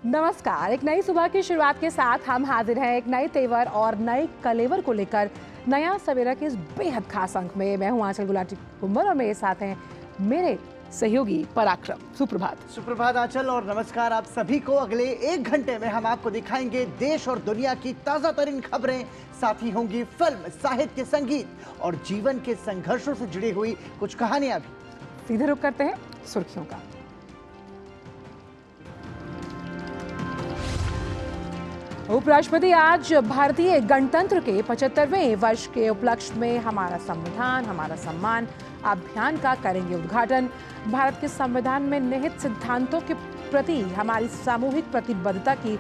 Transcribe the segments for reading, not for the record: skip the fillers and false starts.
नमस्कार। एक नई सुबह की शुरुआत के साथ हम हाजिर हैं एक नए तेवर और नए कलेवर को लेकर नया सवेरा के इस बेहद खास अंक में। मैं हूं आंचल गुलाटी कुंवर और मेरे साथ हैं मेरे सहयोगी पराक्रम। सुप्रभात। सुप्रभात आंचल और नमस्कार आप सभी को। अगले 1 घंटे में हम आपको दिखाएंगे देश और दुनिया की ताजा तरीन खबरें, साथ ही होंगी फिल्म, साहित्य, संगीत और जीवन के संघर्षों से जुड़ी हुई कुछ कहानियां भी। सीधे रुख करते हैं सुर्खियों का। उपराष्ट्रपति आज भारतीय गणतंत्र के 75वें वर्ष के उपलक्ष्य में हमारा संविधान हमारा सम्मान अभियान का करेंगे उद्घाटन। भारत के संविधान में निहित सिद्धांतों के प्रति हमारी सामूहिक प्रतिबद्धता की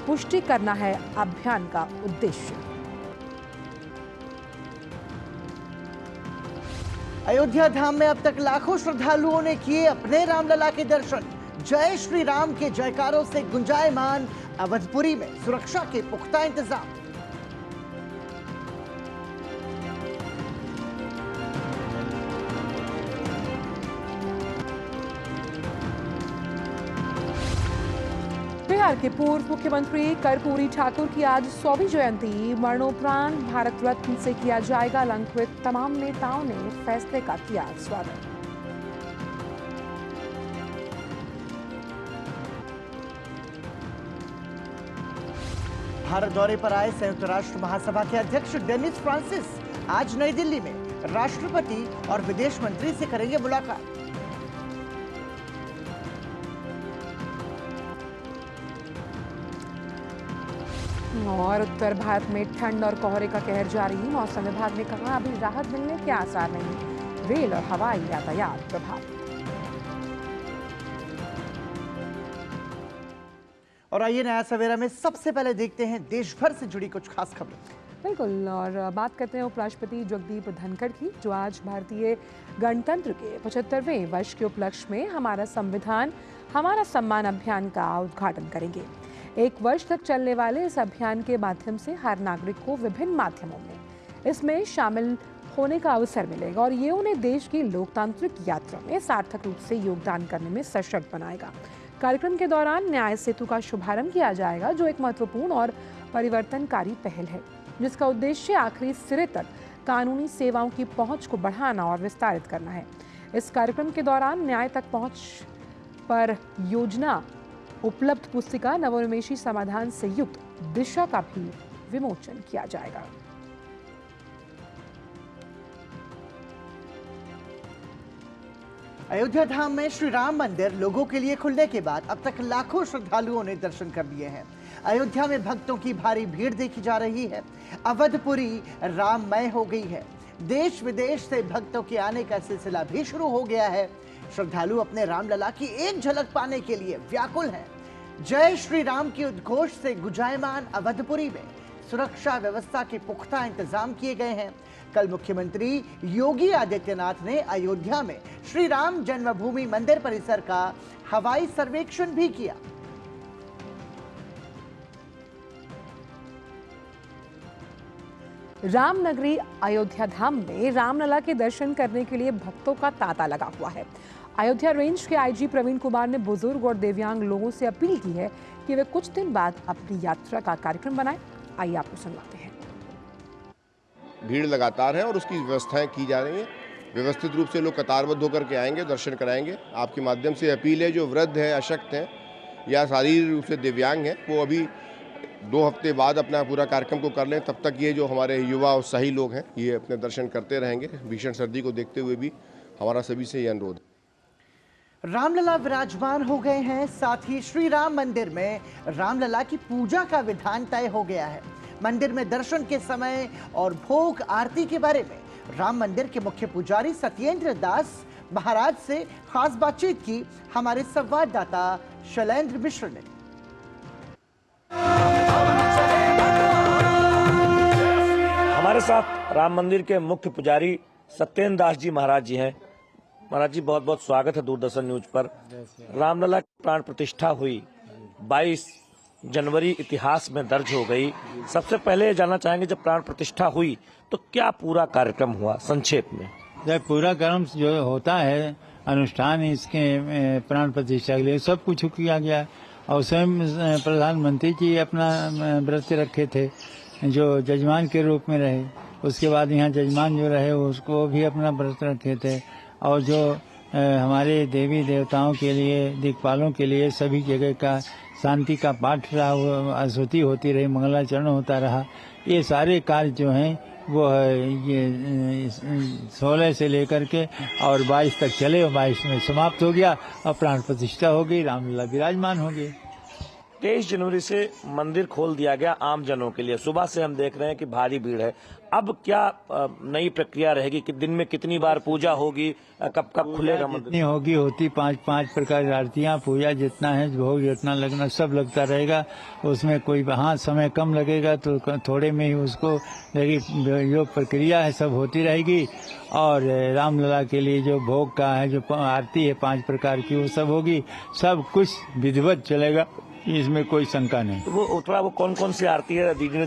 पुष्टि करना है अभियान का उद्देश्य। अयोध्या धाम में अब तक लाखों श्रद्धालुओं ने किए अपने रामलला के दर्शन। जय श्री राम के जयकारों से गुंजायमान अवधपुरी में सुरक्षा के पुख्ता इंतजाम। बिहार के पूर्व मुख्यमंत्री कर्पूरी ठाकुर की आज 100वीं जयंती। मरणोपरांत भारत रत्न से किया जाएगा अलंकृत। तमाम नेताओं ने फैसले का किया स्वागत। भारत दौरे पर आए संयुक्त राष्ट्र महासभा के अध्यक्ष डेनिस फ्रांसिस आज नई दिल्ली में राष्ट्रपति और विदेश मंत्री से करेंगे मुलाकात। और उत्तर भारत में ठंड और कोहरे का कहर जारी। मौसम विभाग ने कहा अभी राहत मिलने के आसार नहीं। रेल और हवाई यातायात प्रभावित। और आइए नया सवेरा में सबसे पहले देखते हैं देश भर से जुड़ी कुछ खास खबरें। बिल्कुल, और बात करते हैं उपराष्ट्रपति जगदीप धनखड़ की, जो आज भारतीय गणतंत्र के 75वें वर्ष के उपलक्ष्य में हमारा संविधान हमारा सम्मान अभियान का उद्घाटन करेंगे। 1 वर्ष तक चलने वाले इस अभियान के माध्यम से हर नागरिक को विभिन्न माध्यमों में इसमें शामिल होने का अवसर मिलेगा और ये उन्हें देश की लोकतांत्रिक यात्रा में सार्थक रूप से योगदान करने में सशक्त बनाएगा। कार्यक्रम के दौरान न्याय सेतु का शुभारंभ किया जाएगा, जो एक महत्वपूर्ण और परिवर्तनकारी पहल है, जिसका उद्देश्य आखिरी सिरे तक कानूनी सेवाओं की पहुंच को बढ़ाना और विस्तारित करना है। इस कार्यक्रम के दौरान न्याय तक पहुंच पर योजना उपलब्ध पुस्तिका नवोन्मेषी समाधान से युक्त दिशा का भी विमोचन किया जाएगा। अयोध्या धाम में श्री राम मंदिर लोगों के लिए खुलने के बाद अब तक लाखों श्रद्धालुओं ने दर्शन कर लिए हैं। अयोध्या में भक्तों की भारी भीड़ देखी जा रही है। अवधपुरी राममय हो गई है। देश विदेश से भक्तों के आने का सिलसिला भी शुरू हो गया है। श्रद्धालु अपने रामलला की एक झलक पाने के लिए व्याकुल हैं। जय श्री राम की उद्घोष से गुंजायमान अवधपुरी में सुरक्षा व्यवस्था के पुख्ता इंतजाम किए गए हैं। कल मुख्यमंत्री योगी आदित्यनाथ ने अयोध्या में श्री राम जन्मभूमि मंदिर परिसर का हवाई सर्वेक्षण भी किया। रामनगरी अयोध्या धाम में रामलला के दर्शन करने के लिए भक्तों का तांता लगा हुआ है। अयोध्या रेंज के आईजी प्रवीण कुमार ने बुजुर्ग और दिव्यांग लोगों से अपील की है कि वे कुछ दिन बाद अपनी यात्रा का कार्यक्रम बनाएं। आइए आपको सुनवाते हैं। भीड़ लगातार है और उसकी व्यवस्थाएं की जा रही हैं। व्यवस्थित रूप से लोग कतारबद्ध होकर के आएंगे, दर्शन कराएंगे। आपके माध्यम से अपील है, जो वृद्ध है, अशक्त हैं या शारीरिक रूप से दिव्यांग हैं, वो अभी 2 हफ्ते बाद अपना पूरा कार्यक्रम को कर लें। तब तक ये जो हमारे युवा उत्साही लोग हैं, ये अपने दर्शन करते रहेंगे। भीषण सर्दी को देखते हुए भी हमारा सभी से ये अनुरोध है। रामलला विराजमान हो गए हैं। साथ ही श्री राम मंदिर में रामलला की पूजा का विधान तय हो गया है। मंदिर में दर्शन के समय और भोग आरती के बारे में राम मंदिर के मुख्य पुजारी सत्येंद्र दास महाराज से खास बातचीत की हमारे संवाददाता शैलेंद्र मिश्र ने। हमारे साथ राम मंदिर के मुख्य पुजारी सत्येंद्र दास जी महाराज जी हैं। महाराज जी, बहुत बहुत स्वागत है दूरदर्शन न्यूज पर। रामलला की प्राण प्रतिष्ठा हुई 22 जनवरी इतिहास में दर्ज हो गई। सबसे पहले ये जानना चाहेंगे, जब प्राण प्रतिष्ठा हुई तो क्या पूरा कार्यक्रम हुआ संक्षेप में? जब पूरा कर्म जो होता है अनुष्ठान इसके प्राण प्रतिष्ठा के लिए सब कुछ किया गया और स्वयं प्रधानमंत्री जी अपना व्रत रखे थे, जो जजमान के रूप में रहे। उसके बाद यहाँ जजमान जो रहे उसको भी अपना व्रत रखे थे। और जो हमारे देवी देवताओं के लिए, दिक्पालों के लिए सभी जगह का शांति का पाठ रहा, स्तुति होती रही, मंगलाचरण होता रहा। ये सारे कार्य जो हैं वो ये 16 से लेकर के और 22 तक चले और 22 में समाप्त हो गया और प्राण प्रतिष्ठा हो गई, रामलला विराजमान हो गए। 23 जनवरी से मंदिर खोल दिया गया आम जनों के लिए। सुबह से हम देख रहे हैं कि भारी भीड़ है। अब क्या नई प्रक्रिया रहेगी कि दिन में कितनी बार पूजा होगी, कब कब खुलेगा मंदिर? जितनी होगी होती, 5 प्रकार की आरतियाँ, पूजा जितना है, भोग जितना लगना सब लगता रहेगा। उसमें कोई हाँ समय कम लगेगा तो थोड़े में ही उसको लगी। जो प्रक्रिया है सब होती रहेगी। और रामलला के लिए जो भोग का है, जो आरती है 5 प्रकार की, वो सब होगी। सब कुछ विधिवत चलेगा, इसमें कोई शंका नहीं। तो वो थोड़ा वो कौन कौन सी आरती है दीदी ने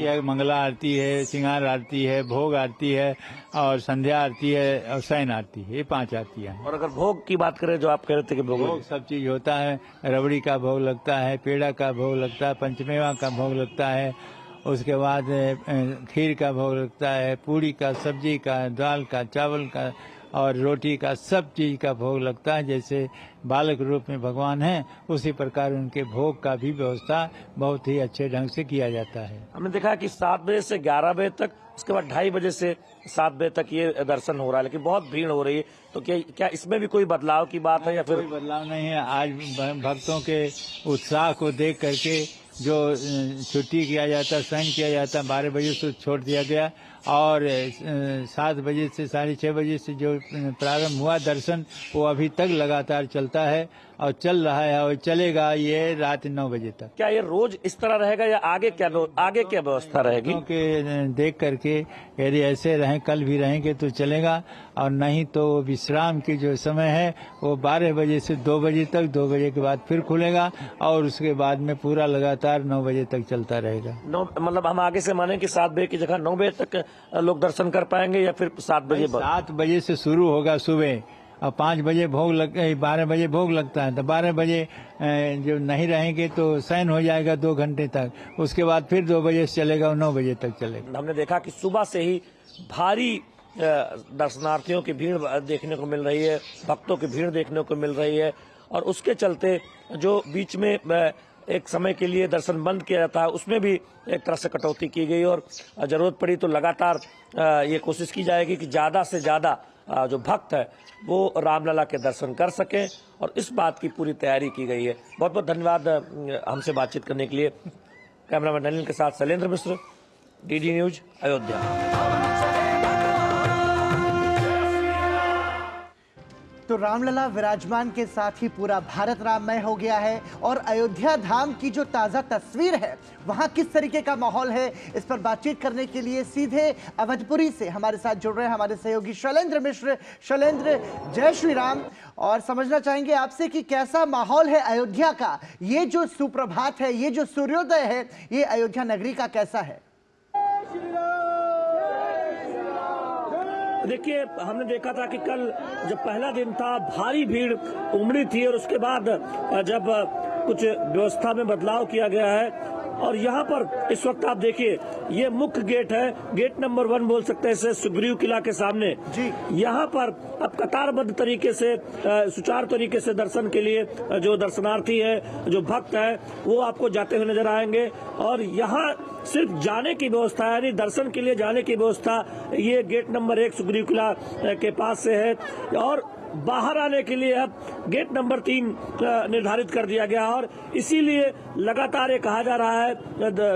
है? मंगला आरती है, सिंगार आरती है, भोग आरती है और संध्या आरती है और शयन आरती है। ये 5 आरतियाँ। और अगर भोग की बात करें, जो आप कह रहे थे कि भोग सब चीज होता है। रबड़ी का भोग लगता है, पेड़ा का भोग लगता है, पंचमेवा का भोग लगता है, उसके बाद खीर का भोग लगता है, पूड़ी का, सब्जी का, दाल का, चावल का और रोटी का, सब चीज का भोग लगता है। जैसे बालक रूप में भगवान हैं, उसी प्रकार उनके भोग का भी व्यवस्था बहुत ही अच्छे ढंग से किया जाता है। हमने देखा कि 7 बजे से 11 बजे तक, उसके बाद 2:30 बजे से 7 बजे तक ये दर्शन हो रहा है, लेकिन बहुत भीड़ हो रही है। तो क्या इसमें भी कोई बदलाव की बात है या फिर? कोई बदलाव नहीं है। आज भक्तों के उत्साह को देख करके जो छुट्टी किया जाता, शयन किया जाता, 12 बजे से छोड़ दिया गया और 7 बजे से 6:30 बजे से जो प्रारंभ हुआ दर्शन, वो अभी तक लगातार चलता है और चल रहा है और चलेगा ये रात 9 बजे तक। क्या ये रोज इस तरह रहेगा या आगे क्या व्यवस्था रहेगी? क्योंकि देख करके यदि ऐसे रहें, कल भी रहेंगे तो चलेगा, और नहीं तो विश्राम की जो समय है वो 12 बजे से 2 बजे तक, 2 बजे के बाद फिर खुलेगा और उसके बाद में पूरा लगातार 9 बजे तक चलता रहेगा। मतलब हम आगे से माने कि 7 बजे की जगह 9 बजे तक लोग दर्शन कर पाएंगे या फिर 7 बजे? 7 बजे से शुरू होगा सुबह और 5 बजे भोग 12 बजे भोग लगता है, तो 12 बजे जो नहीं रहेंगे तो शयन हो जाएगा 2 घंटे तक। उसके बाद फिर 2 बजे से चलेगा और 9 बजे तक चलेगा। हमने देखा कि सुबह से ही भारी दर्शनार्थियों की भीड़ देखने को मिल रही है, भक्तों की भीड़ देखने को मिल रही है। और उसके चलते जो बीच में एक समय के लिए दर्शन बंद किया जाता है, उसमें भी एक तरह से कटौती की गई और जरूरत पड़ी तो लगातार ये कोशिश की जाएगी कि ज़्यादा से ज़्यादा जो भक्त है वो रामलला के दर्शन कर सकें, और इस बात की पूरी तैयारी की गई है। बहुत बहुत धन्यवाद हमसे बातचीत करने के लिए। कैमरामैन अनिल के साथ शैलेंद्र मिश्र, DD न्यूज, अयोध्या। तो रामलला विराजमान के साथ ही पूरा भारत राममय हो गया है और अयोध्या धाम की जो ताज़ा तस्वीर है, वहां किस तरीके का माहौल है, इस पर बातचीत करने के लिए सीधे अवधपुरी से हमारे साथ जुड़ रहे हैं हमारे सहयोगी शैलेंद्र मिश्र। शैलेंद्र, जय श्री राम। और समझना चाहेंगे आपसे कि कैसा माहौल है अयोध्या का, ये जो सुप्रभात है, ये जो सूर्योदय है, ये अयोध्या नगरी का कैसा है? देखिए, हमने देखा था कि कल जब पहला दिन था भारी भीड़ उमड़ी थी और उसके बाद जब कुछ व्यवस्था में बदलाव किया गया है और यहाँ पर इस वक्त आप देखिए ये मुख्य गेट है, गेट नंबर 1 बोल सकते हैं इसे, सुग्रीव किला के सामने जी। यहाँ पर अब कतारबद्ध तरीके से सुचारू तरीके से दर्शन के लिए जो दर्शनार्थी है, जो भक्त है, वो आपको जाते हुए नजर आएंगे। और यहाँ सिर्फ जाने की व्यवस्था है, यानी दर्शन के लिए जाने की व्यवस्था ये गेट नंबर 1 सुग्रीव किला के पास से है। और बाहर आने के लिए अब गेट नंबर 3 निर्धारित कर दिया गया और इसीलिए लगातार ये कहा जा रहा है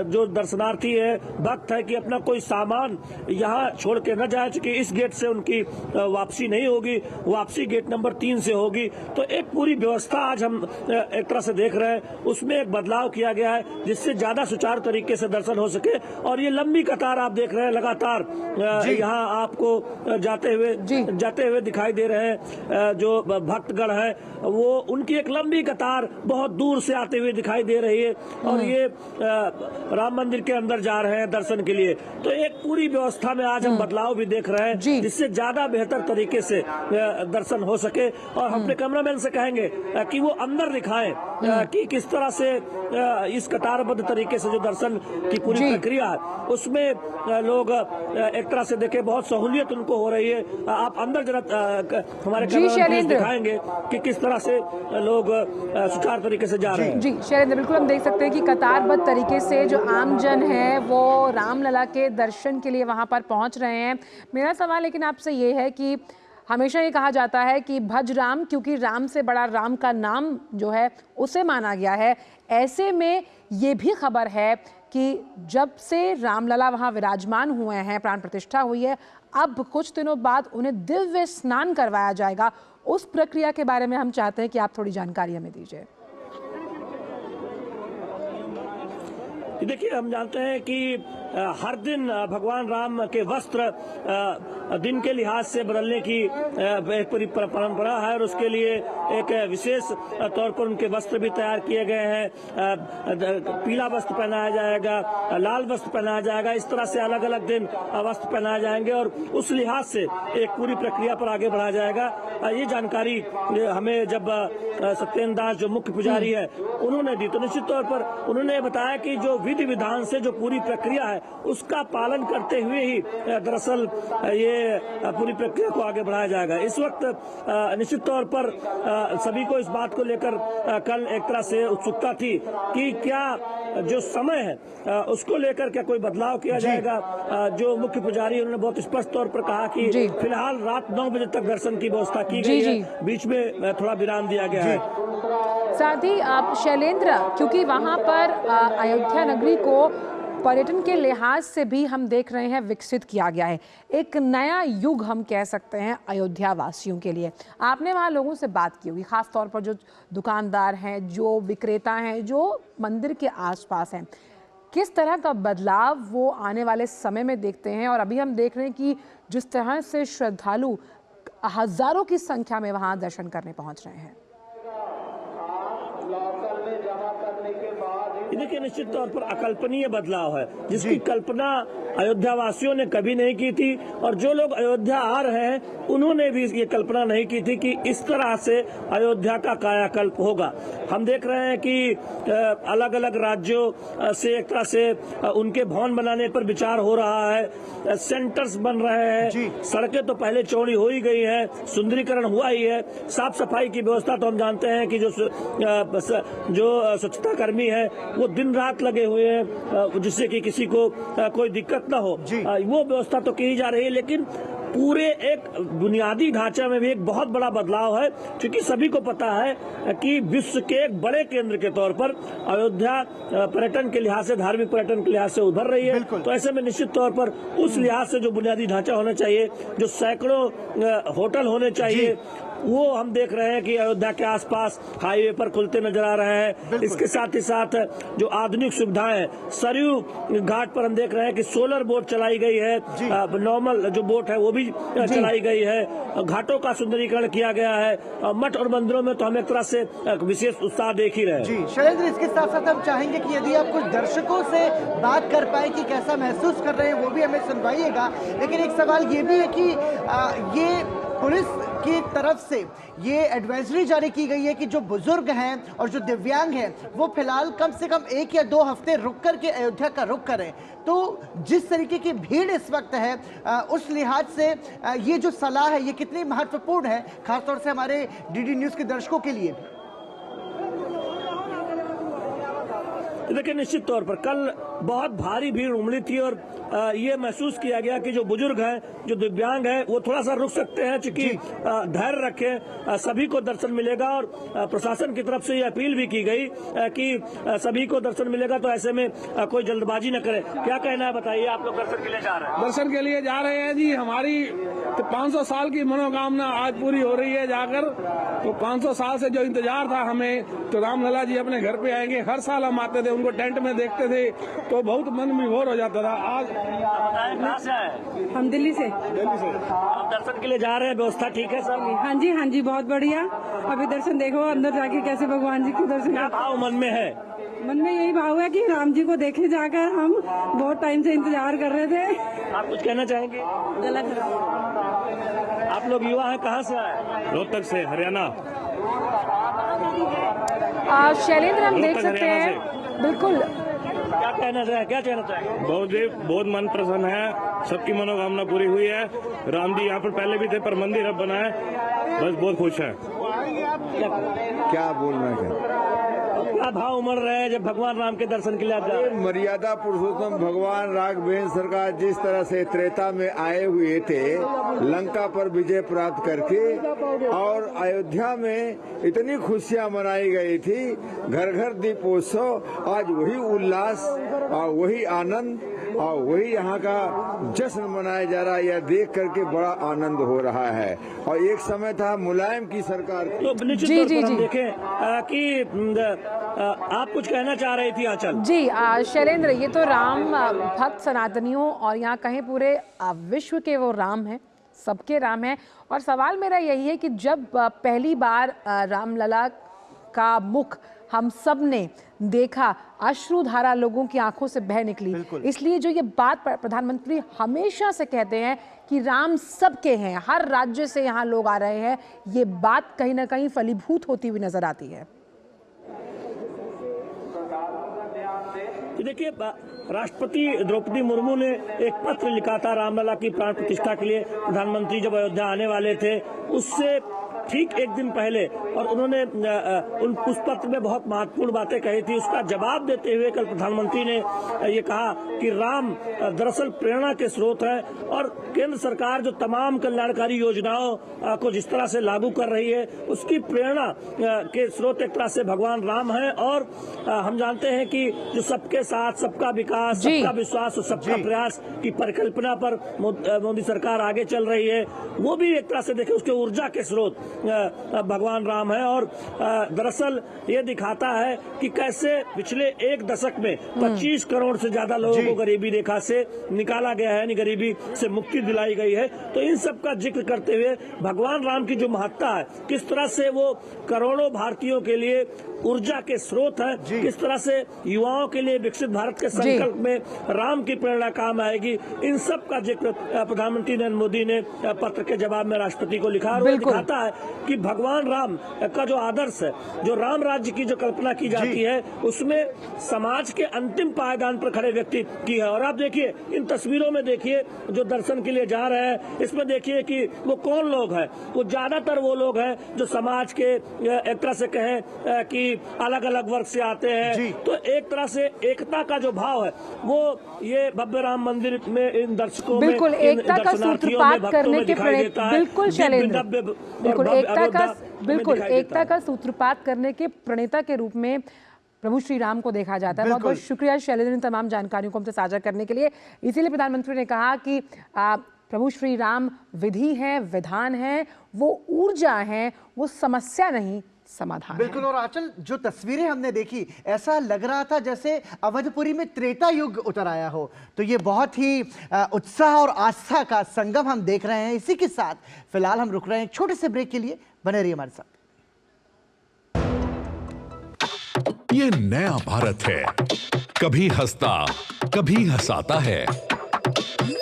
जो दर्शनार्थी है, भक्त है, कि अपना कोई सामान यहाँ छोड़ के न जाए, क्योंकि इस गेट से उनकी वापसी नहीं होगी, वापसी गेट नंबर 3 से होगी। तो एक पूरी व्यवस्था आज हम एक तरह से देख रहे हैं, उसमें एक बदलाव किया गया है जिससे ज्यादा सुचारू तरीके से दर्शन हो सके। और ये लंबी कतार आप देख रहे हैं लगातार यहाँ आपको जाते हुए दिखाई दे रहे हैं। जो भक्तगण है वो उनकी एक लंबी कतार बहुत दूर से आते हुए दिखाई दे रही रही है और ये राम मंदिर के अंदर जा रहे हैं दर्शन के लिए। तो एक पूरी व्यवस्था में आज हम बदलाव भी देख रहे हैं जिससे ज्यादा बेहतर तरीके से दर्शन हो सके। और अपने कैमरामैन से कहेंगे कि वो अंदर दिखाएं कि किस तरह से इस कतारबद्ध तरीके से जो दर्शन की पूरी प्रक्रिया है उसमें लोग एक तरह से देखें, बहुत सहूलियत उनको हो रही है। आप अंदर जरा हमारे कैमरामैन दिखाएंगे कि किस तरह से लोग सुचारू तरीके से जा रहे हैं। जी शैलेंद्र, बिल्कुल हम देख सकते हैं कि कतारबद्ध तरीके से जो आमजन है वो रामलला के दर्शन के लिए वहां पर पहुंच रहे हैं। मेरा सवाल लेकिन आपसे ये है कि हमेशा ये कहा जाता है कि भज राम, क्योंकि राम से बड़ा राम का नाम जो है उसे माना गया है। ऐसे में ये भी खबर है कि जब से रामलला वहाँ विराजमान हुए हैं, प्राण प्रतिष्ठा हुई है, अब कुछ दिनों बाद उन्हें दिव्य स्नान करवाया जाएगा। उस प्रक्रिया के बारे में हम चाहते हैं कि आप थोड़ी जानकारी हमें दीजिए। देखिए, हम जानते हैं कि हर दिन भगवान राम के वस्त्र दिन के लिहाज से बदलने की एक पूरी परंपरा है और उसके लिए एक विशेष तौर पर उनके वस्त्र भी तैयार किए गए हैं। पीला वस्त्र पहनाया जाएगा, लाल वस्त्र पहनाया जाएगा, इस तरह से अलग अलग दिन वस्त्र पहनाए जाएंगे और उस लिहाज से एक पूरी प्रक्रिया पर आगे बढ़ाया जाएगा। ये जानकारी हमें जब सत्येंद्र दास जो मुख्य पुजारी है उन्होंने दी, तो निश्चित तौर पर उन्होंने बताया कि जो विधि विधान से जो पूरी प्रक्रिया है उसका पालन करते हुए ही दरअसल ये पूरी प्रक्रिया को आगे बढ़ाया जाएगा। इस वक्त निश्चित तौर पर सभी को इस बात को लेकर कल एक तरह से उत्सुकता थी कि क्या जो समय है उसको लेकर क्या कोई बदलाव किया जाएगा। जो मुख्य पुजारी उन्होंने बहुत स्पष्ट तौर पर कहा कि फिलहाल रात 9 बजे तक दर्शन की व्यवस्था की गई है, बीच में थोड़ा विराम दिया गया है। साथ ही आप शैलेंद्र, क्योंकि वहां पर अयोध्या नगरी को पर्यटन के लिहाज से भी हम देख रहे हैं विकसित किया गया है, एक नया युग हम कह सकते हैं अयोध्या वासियों के लिए। आपने वहाँ लोगों से बात की होगी, खास तौर पर जो दुकानदार हैं, जो विक्रेता हैं, जो मंदिर के आसपास हैं, किस तरह का बदलाव वो आने वाले समय में देखते हैं। और अभी हम देख रहे हैं कि जिस तरह से श्रद्धालु हजारों की संख्या में वहाँ दर्शन करने पहुँच रहे हैं। देखिए, निश्चित तौर पर अकल्पनीय बदलाव है जिसकी कल्पना अयोध्या वासियों ने कभी नहीं की थी और जो लोग अयोध्या आ रहे हैं उन्होंने भी ये कल्पना नहीं की थी कि इस तरह से अयोध्या का कायाकल्प होगा। हम देख रहे हैं कि अलग अलग राज्यों से एक तरह से उनके भवन बनाने पर विचार हो रहा है, सेंटर्स बन रहे हैं, सड़कें तो पहले चौड़ी हो ही गई है, सुंदरीकरण हुआ ही है, साफ सफाई की व्यवस्था तो हम जानते हैं कि जो स्वच्छता कर्मी है वो दिन रात लगे हुए हैं जिससे कि किसी को कोई दिक्कत ना हो, वो व्यवस्था तो की जा रही है। लेकिन पूरे एक बुनियादी ढांचे में भी एक बहुत बड़ा बदलाव है, क्योंकि सभी को पता है कि विश्व के एक बड़े केंद्र के तौर पर अयोध्या पर्यटन के लिहाज से, धार्मिक पर्यटन के लिहाज से उभर रही है। तो ऐसे में निश्चित तौर पर उस लिहाज से जो बुनियादी ढांचा होना चाहिए, जो सैकड़ों होटल होने चाहिए, वो हम देख रहे हैं कि अयोध्या के आसपास हाईवे पर खुलते नजर आ रहे हैं। इसके साथ ही साथ जो आधुनिक सुविधाएं, सरयू घाट पर हम देख रहे हैं कि सोलर बोट चलाई गई है, नॉर्मल जो बोट है वो भी चलाई गई है, घाटों का सुंदरीकरण किया गया है, मठ और मंदिरों में तो हम एक तरह से विशेष उत्साह देख ही रहे हैं। जी शैलेंद्र, इसके साथ साथ हम चाहेंगे कि यदि आप कुछ दर्शकों से बात कर पाए कि कैसा महसूस कर रहे हैं वो भी हमें सुनवाइएगा। लेकिन एक सवाल ये भी है कि ये पुलिस की तरफ से ये एडवाइजरी जारी की गई है कि जो बुजुर्ग हैं और जो दिव्यांग हैं वो फिलहाल कम से कम 1 या 2 हफ्ते रुक करके अयोध्या का रुख करें। तो जिस तरीके की भीड़ इस वक्त है उस लिहाज से ये जो सलाह है ये कितनी महत्वपूर्ण है, खासतौर से हमारे डीडी न्यूज़ के दर्शकों के लिए? देखिए, निश्चित तौर पर कल बहुत भारी भीड़ उमड़ी थी और ये महसूस किया गया कि जो बुजुर्ग हैं, जो दिव्यांग हैं, वो थोड़ा सा रुक सकते हैं, क्योंकि धैर्य रखें, सभी को दर्शन मिलेगा। और प्रशासन की तरफ से ये अपील भी की गई कि सभी को दर्शन मिलेगा, तो ऐसे में कोई जल्दबाजी न करे। क्या कहना है, बताइए, आप लोग दर्शन के लिए जा रहे हैं? दर्शन के लिए जा रहे हैं जी। हमारी 500 साल की मनोकामना आज पूरी हो रही है जाकर। तो 500 साल से जो इंतजार था हमें, तो रामलला जी अपने घर पे आएंगे। हर साल हम आते थे, उनको टेंट में देखते थे तो बहुत मन विभोर हो जाता था। आज कहाँ से आए? हम दिल्ली से। आप दर्शन के लिए जा रहे हैं, व्यवस्था ठीक है सब? हाँ जी बहुत बढ़िया। अभी दर्शन देखो अंदर जाके कैसे भगवान जी के दर्शन। क्या भाव मन में है? मन में यही भाव है कि राम जी को देखे जाकर। हम बहुत टाइम से इंतजार कर रहे थे। आप कुछ कहना चाहेंगे? गलत। आप लोग युवा हैं, कहाँ से आए? रोहतक से, हरियाणा। शैलेंद्र, हम देख सकते हैं बिल्कुल। क्या कहना चाहेंगे? बहुत मन प्रसन्न है, सबकी मनोकामना पूरी हुई है। राम जी यहाँ पर पहले भी थे पर मंदिर अब बना है, बस बहुत खुश है। क्या बोलना है? क्या भाव उमड़ रहे हैं जब भगवान राम के दर्शन के लिए आप जा रहे हैं? मर्यादा पुरुषोत्तम भगवान राघवेंद्र सरकार जिस तरह से त्रेता में आए हुए थे, लंका पर विजय प्राप्त करके, और अयोध्या में इतनी खुशियां मनाई गई थी, घर घर दीपोत्सव। आज वही उल्लास और वही आनंद और वही यहाँ का जश्न मनाया जा रहा है। यह देख करके बड़ा आनंद हो रहा है। और एक समय था मुलायम की सरकार। तो निश्चित तौर पर हम देखें कि आप कुछ कहना चाह रही थी आंचल जी। शैलेंद्र, ये तो राम भक्त सनातनियों और यहाँ कहीं पूरे विश्व के वो राम हैं, सबके राम हैं। और सवाल मेरा यही है कि जब पहली बार रामलला का मुख हम सब ने देखा, अश्रुधारा लोगों की आंखों से बह निकली। इसलिए जो ये बात प्रधानमंत्री हमेशा से कहते हैं कि राम सबके हैं, हर राज्य से यहाँ लोग आ रहे हैं, ये बात कहीं ना कहीं फलीभूत होती हुई नजर आती है। देखिए, राष्ट्रपति द्रौपदी मुर्मू ने एक पत्र लिखा था रामलला की प्राण प्रतिष्ठा के लिए। प्रधानमंत्री जब अयोध्या आने वाले थे उससे ठीक एक दिन पहले, और उन्होंने उस पत्र में बहुत महत्वपूर्ण बातें कही थी। उसका जवाब देते हुए कल प्रधानमंत्री ने ये कहा कि राम दरअसल प्रेरणा के स्रोत है, और केंद्र सरकार जो तमाम कल्याणकारी योजनाओं को जिस तरह से लागू कर रही है, उसकी प्रेरणा के स्रोत एक तरह से भगवान राम है। और हम जानते हैं कि जो सबके साथ सबका विकास, सबका विश्वास और सबका प्रयास की परिकल्पना पर मोदी सरकार आगे चल रही है, वो भी एक तरह से देखें उसके ऊर्जा के स्रोत भगवान राम है। और दरअसल ये दिखाता है कि कैसे पिछले एक दशक में 25 करोड़ से ज्यादा लोगों को गरीबी रेखा से निकाला गया है, गरीबी से मुक्ति दिलाई गई है। तो इन सब का जिक्र करते हुए भगवान राम की जो महत्ता है, किस तरह से वो करोड़ों भारतीयों के लिए ऊर्जा के स्रोत है, किस तरह से युवाओं के लिए विकसित भारत के संकल्प में राम की प्रेरणा काम आएगी, इन सब का जिक्र प्रधानमंत्री नरेंद्र मोदी ने पत्र के जवाब में राष्ट्रपति को लिखा। और वो दिखाता है कि भगवान राम का जो आदर्श है, जो राम राज्य की जो कल्पना की जाती है, उसमें समाज के अंतिम पायदान पर खड़े व्यक्ति की है। और आप देखिए इन तस्वीरों में, देखिए जो दर्शन के लिए जा रहे हैं, इसमें देखिए कि वो कौन लोग हैं। वो ज्यादातर वो लोग हैं जो समाज के एक तरह से कहें कि अलग अलग वर्ग से आते हैं। तो एक तरह से एकता का जो भाव है, वो ये भव्य राम मंदिर में इन दर्शकों में, बिल्कुल एकता का सूत्रपात करने के बिल्कुल शैलेंद्र, बिल्कुल एकता का सूत्रपात करने के प्रणेता के रूप में प्रभु श्री राम को देखा जाता है। बहुत बहुत शुक्रिया शैलेंद्र, इन तमाम जानकारियों को हमसे साझा करने के लिए। इसीलिए प्रधानमंत्री ने कहा कि प्रभु श्री राम विधि है, विधान है, वो ऊर्जा है, वो समस्या नहीं समाधान। बिल्कुल। और आंचल, जो तस्वीरें हमने देखी, ऐसा लग रहा था जैसे अवधपुरी में त्रेता युग उतर आया हो। तो ये बहुत ही उत्साह और आस्था का संगम हम देख रहे हैं। इसी के साथ फिलहाल हम रुक रहे हैं एक छोटे से ब्रेक के लिए। बने रहिए हमारे साथ। ये नया भारत है, कभी हंसता कभी हंसाता है,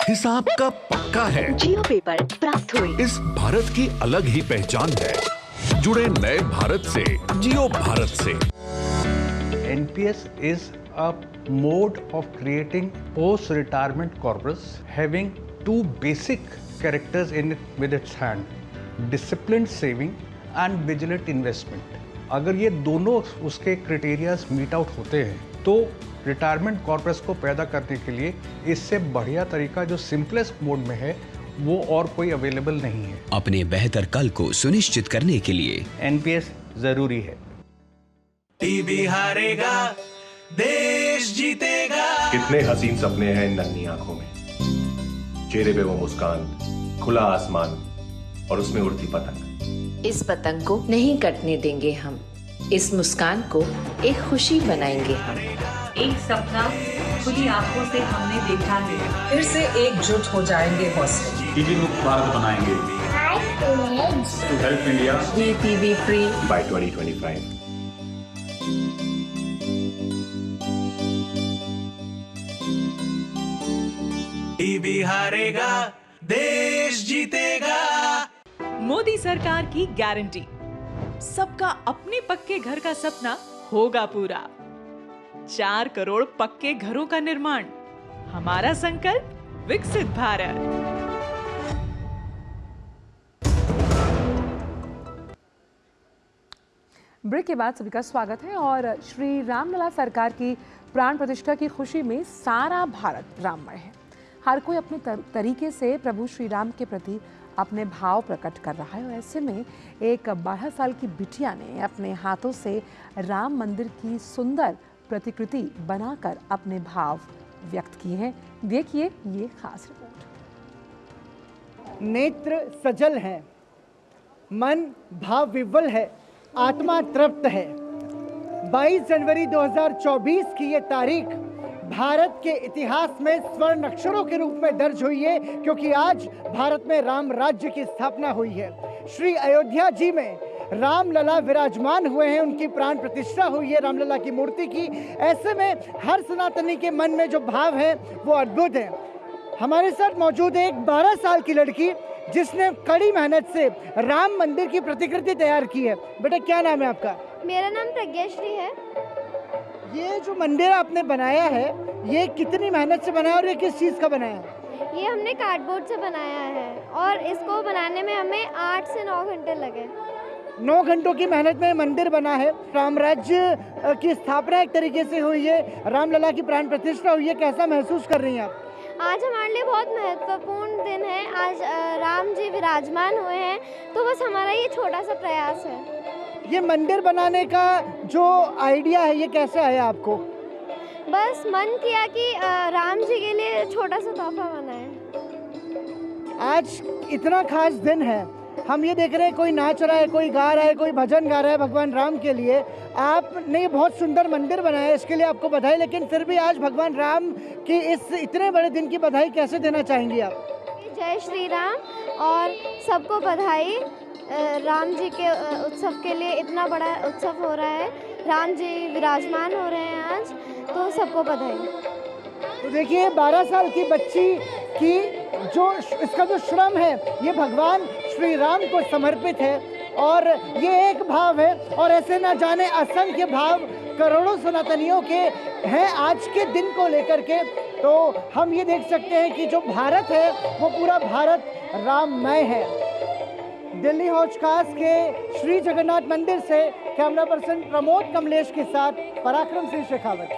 हिसाब का पक्का है। जियो पेपर प्राप्त हुए। इस भारत की अलग ही पहचान है। जुड़े नए भारत से, जियो भारत से। NPS is a mode of creating post-retirement corpus having two basic characters in it with its hand: disciplined saving and vigilant investment. अगर ये दोनों उसके क्राइटेरियाज मीट आउट होते हैं तो रिटायरमेंट कॉर्पस को पैदा करने के लिए इससे बढ़िया तरीका जो सिंपलेस्ट मोड में है वो और कोई अवेलेबल नहीं है। अपने बेहतर कल को सुनिश्चित करने के लिए NPS जरूरी है। टीबी हारेगा, देश जीतेगा। कितने हसीन सपने हैं इन नन्ही आंखों में, चेहरे पे वो मुस्कान, खुला आसमान और उसमें उड़ती पतंग। इस पतंग को नहीं कटने देंगे हम, इस मुस्कान को एक खुशी बनाएंगे हम। एक सपना खुली आंखों से हमने देखा है, फिर से एकजुट हो जाएंगे हौसले। टीबी मुक्त भारत बनाएंगे to help India be TB free by 2025। TB हारेगा, देश जीतेगा। मोदी सरकार की गारंटी, सबका अपने पक्के घर का सपना होगा पूरा। 4 करोड़ पक्के घरों का निर्माण, हमारा संकल्प विकसित भारत। ब्रेक के बाद सभी का स्वागत है। और श्री रामलला सरकार की प्राण प्रतिष्ठा की खुशी में सारा भारत राममय है। हर कोई अपने तरीके से प्रभु श्री राम के प्रति अपने भाव प्रकट कर रहा है। और ऐसे में एक 12 साल की बिटिया ने अपने हाथों से राम मंदिर की सुंदर प्रतिकृति बनाकर अपने भाव व्यक्त किए हैं। देखिए ये खास रिपोर्ट। नेत्र सजल हैं, मन भाव विह्वल है, आत्मा तृप्त है। 22 जनवरी 2024 की ये तारीख भारत के इतिहास में स्वर्ण अक्षरों के रूप में दर्ज हुई है, क्योंकि आज भारत में राम राज्य की स्थापना हुई है। श्री अयोध्या जी में रामलला विराजमान हुए हैं, उनकी प्राण प्रतिष्ठा हुई है रामलला की मूर्ति की। ऐसे में हर सनातनी के मन में जो भाव है वो अद्भुत है। हमारे साथ मौजूद है एक 12 साल की लड़की जिसने कड़ी मेहनत से राम मंदिर की प्रतिकृति तैयार की है। बेटा क्या नाम है आपका? मेरा नाम प्रज्ञाश्री है। ये जो मंदिर आपने बनाया है ये कितनी मेहनत से बनाया और ये किस चीज़ का बनाया है? ये हमने कार्डबोर्ड से बनाया है और इसको बनाने में हमें 8 से 9 घंटे लगे। 9 घंटों की मेहनत में मंदिर बना है। राम राज्य की स्थापना एक तरीके से हुई है, रामलला की प्राण प्रतिष्ठा हुई है। कैसा महसूस कर रही हैं आप? आज हमारे लिए बहुत महत्वपूर्ण दिन है। आज राम जी विराजमान हुए हैं, तो बस हमारा ये छोटा सा प्रयास है। ये मंदिर बनाने का जो आइडिया है ये कैसे आया आपको? बस मन किया कि राम जी के लिए छोटा सा तोहफा बनाएं। आज इतना खास दिन है, हम ये देख रहे हैं कोई नाच रहा है, कोई गा रहा है, कोई भजन गा रहा है भगवान राम के लिए। आपने ये बहुत सुंदर मंदिर बनाया है, इसके लिए आपको बधाई। लेकिन फिर भी आज भगवान राम की इस इतने बड़े दिन की बधाई कैसे देना चाहेंगी आप? जय श्री राम और सबको बधाई। राम जी के उत्सव के लिए इतना बड़ा उत्सव हो रहा है, राम जी विराजमान हो रहे हैं आज, तो सबको बधाई। तो देखिए 12 साल की बच्ची की जो इसका जो श्रम है ये भगवान श्री राम को समर्पित है और ये एक भाव है। और ऐसे न जाने असंख्य भाव करोड़ों सनातनियों के हैं आज के दिन को लेकर के। तो हम ये देख सकते हैं कि जो भारत है वो पूरा भारत राममय है। दिल्ली हौज खास के श्री जगन्नाथ मंदिर से कैमरा पर्सन प्रमोद कमलेश के साथ पराक्रम सिंह शेखावत।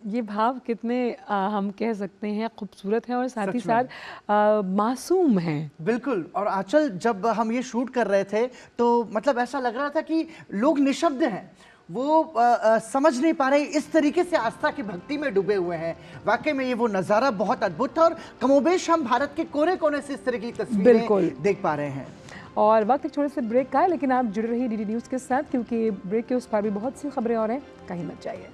ये भाव कितने हम कह सकते हैं खूबसूरत हैं और साथ ही साथ मासूम हैं। बिल्कुल। और आंचल जब हम ये शूट कर रहे थे तो मतलब ऐसा लग रहा था कि लोग निशब्द हैं, वो समझ नहीं पा रहे, इस तरीके से आस्था की भक्ति में डूबे हुए हैं। वाकई में ये वो नज़ारा बहुत अद्भुत था और कमोबेश हम भारत के कोने कोने से इस तरह की तस्वीरें देख पा रहे हैं। और वक्त एक छोटे से ब्रेक का है, लेकिन आप जुड़े रहिए डीडी न्यूज़ के साथ, क्योंकि ब्रेक के उस पार भी बहुत सी खबरें और हैं, कहीं मत जाइए।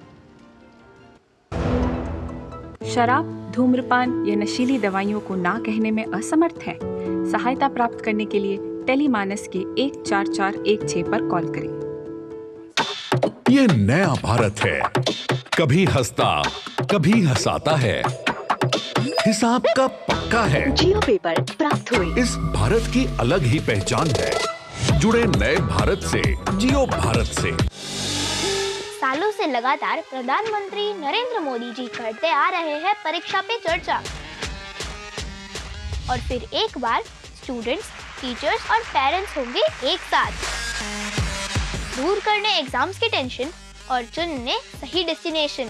शराब, धूम्रपान या नशीली दवाइयों को ना कहने में असमर्थ है? सहायता प्राप्त करने के लिए टेलीमानस के 14416 पर कॉल करें। ये नया भारत है, कभी हंसता कभी हंसाता है, हिसाब का पक्का है। जियो पेपर प्राप्त हुए। इस भारत की अलग ही पहचान है। जुड़े नए भारत से, जियो भारत से। सालों से लगातार प्रधानमंत्री नरेंद्र मोदी जी करते आ रहे हैं परीक्षा पे चर्चा, और फिर एक बार स्टूडेंट्स, टीचर्स और पेरेंट्स होंगे एक साथ, दूर करने एग्जाम्स की टेंशन और चुनने सही डेस्टिनेशन।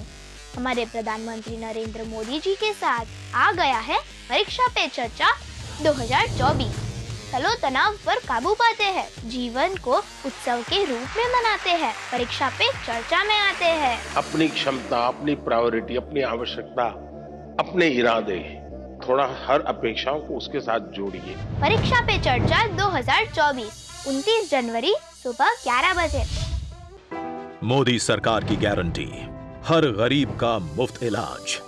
हमारे प्रधानमंत्री नरेंद्र मोदी जी के साथ आ गया है परीक्षा पे चर्चा 2024। तलो तनाव पर काबू पाते हैं, जीवन को उत्सव के रूप में मनाते हैं, परीक्षा पे चर्चा में आते हैं। अपनी क्षमता, अपनी प्रायोरिटी, अपनी आवश्यकता, अपने इरादे, थोड़ा हर अपेक्षाओं को उसके साथ जोड़िए। परीक्षा पे चर्चा 2024 29 जनवरी सुबह 11 बजे। मोदी सरकार की गारंटी, हर गरीब का मुफ्त इलाज।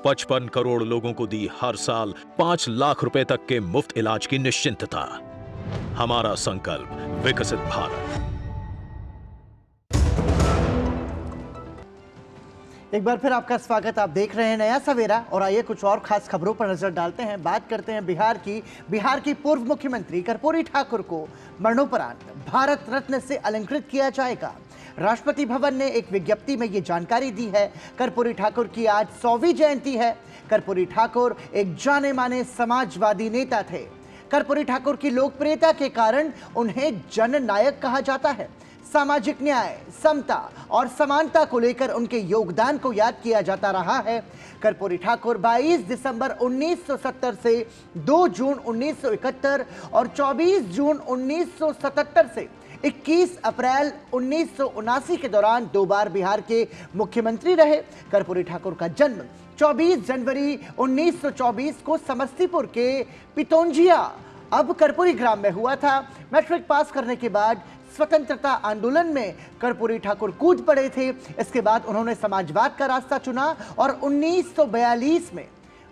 55 करोड़ लोगों को दी हर साल 5 लाख रुपए तक के मुफ्त इलाज की निश्चिंतता। हमारा संकल्प विकसित भारत। एक बार फिर आपका स्वागत। आप देख रहे हैं नया सवेरा और आइए कुछ और खास खबरों पर नजर डालते हैं। बात करते हैं बिहार की पूर्व मुख्यमंत्री कर्पूरी ठाकुर को मरणोपरांत भारत रत्न से अलंकृत किया जाएगा। राष्ट्रपति भवन ने एक विज्ञप्ति में ये जानकारी दी है। कर्पूरी ठाकुर की आज 100वीं जयंती है। कर्पूरी ठाकुर एक जाने माने समाजवादी नेता थे। कर्पूरी ठाकुर की लोकप्रियता के कारण उन्हें जननायक कहा जाता है। सामाजिक न्याय, समता और समानता को लेकर उनके योगदान को याद किया जाता रहा है। कर्पूरी ठाकुर 22 दिसंबर 1970 से 2 जून 1971 और 24 जून 1977 से 21 अप्रैल 1979 के दौरान 2 बार बिहार के मुख्यमंत्री रहे। कर्पूरी ठाकुर का जन्म 24 जनवरी 1924 को समस्तीपुर के पितौंजिया अब कर्पूरी ग्राम में हुआ था। मैट्रिक पास करने के बाद स्वतंत्रता आंदोलन में कर्पूरी ठाकुर कूद पड़े थे। इसके बाद उन्होंने समाजवाद का रास्ता चुना और 1942 में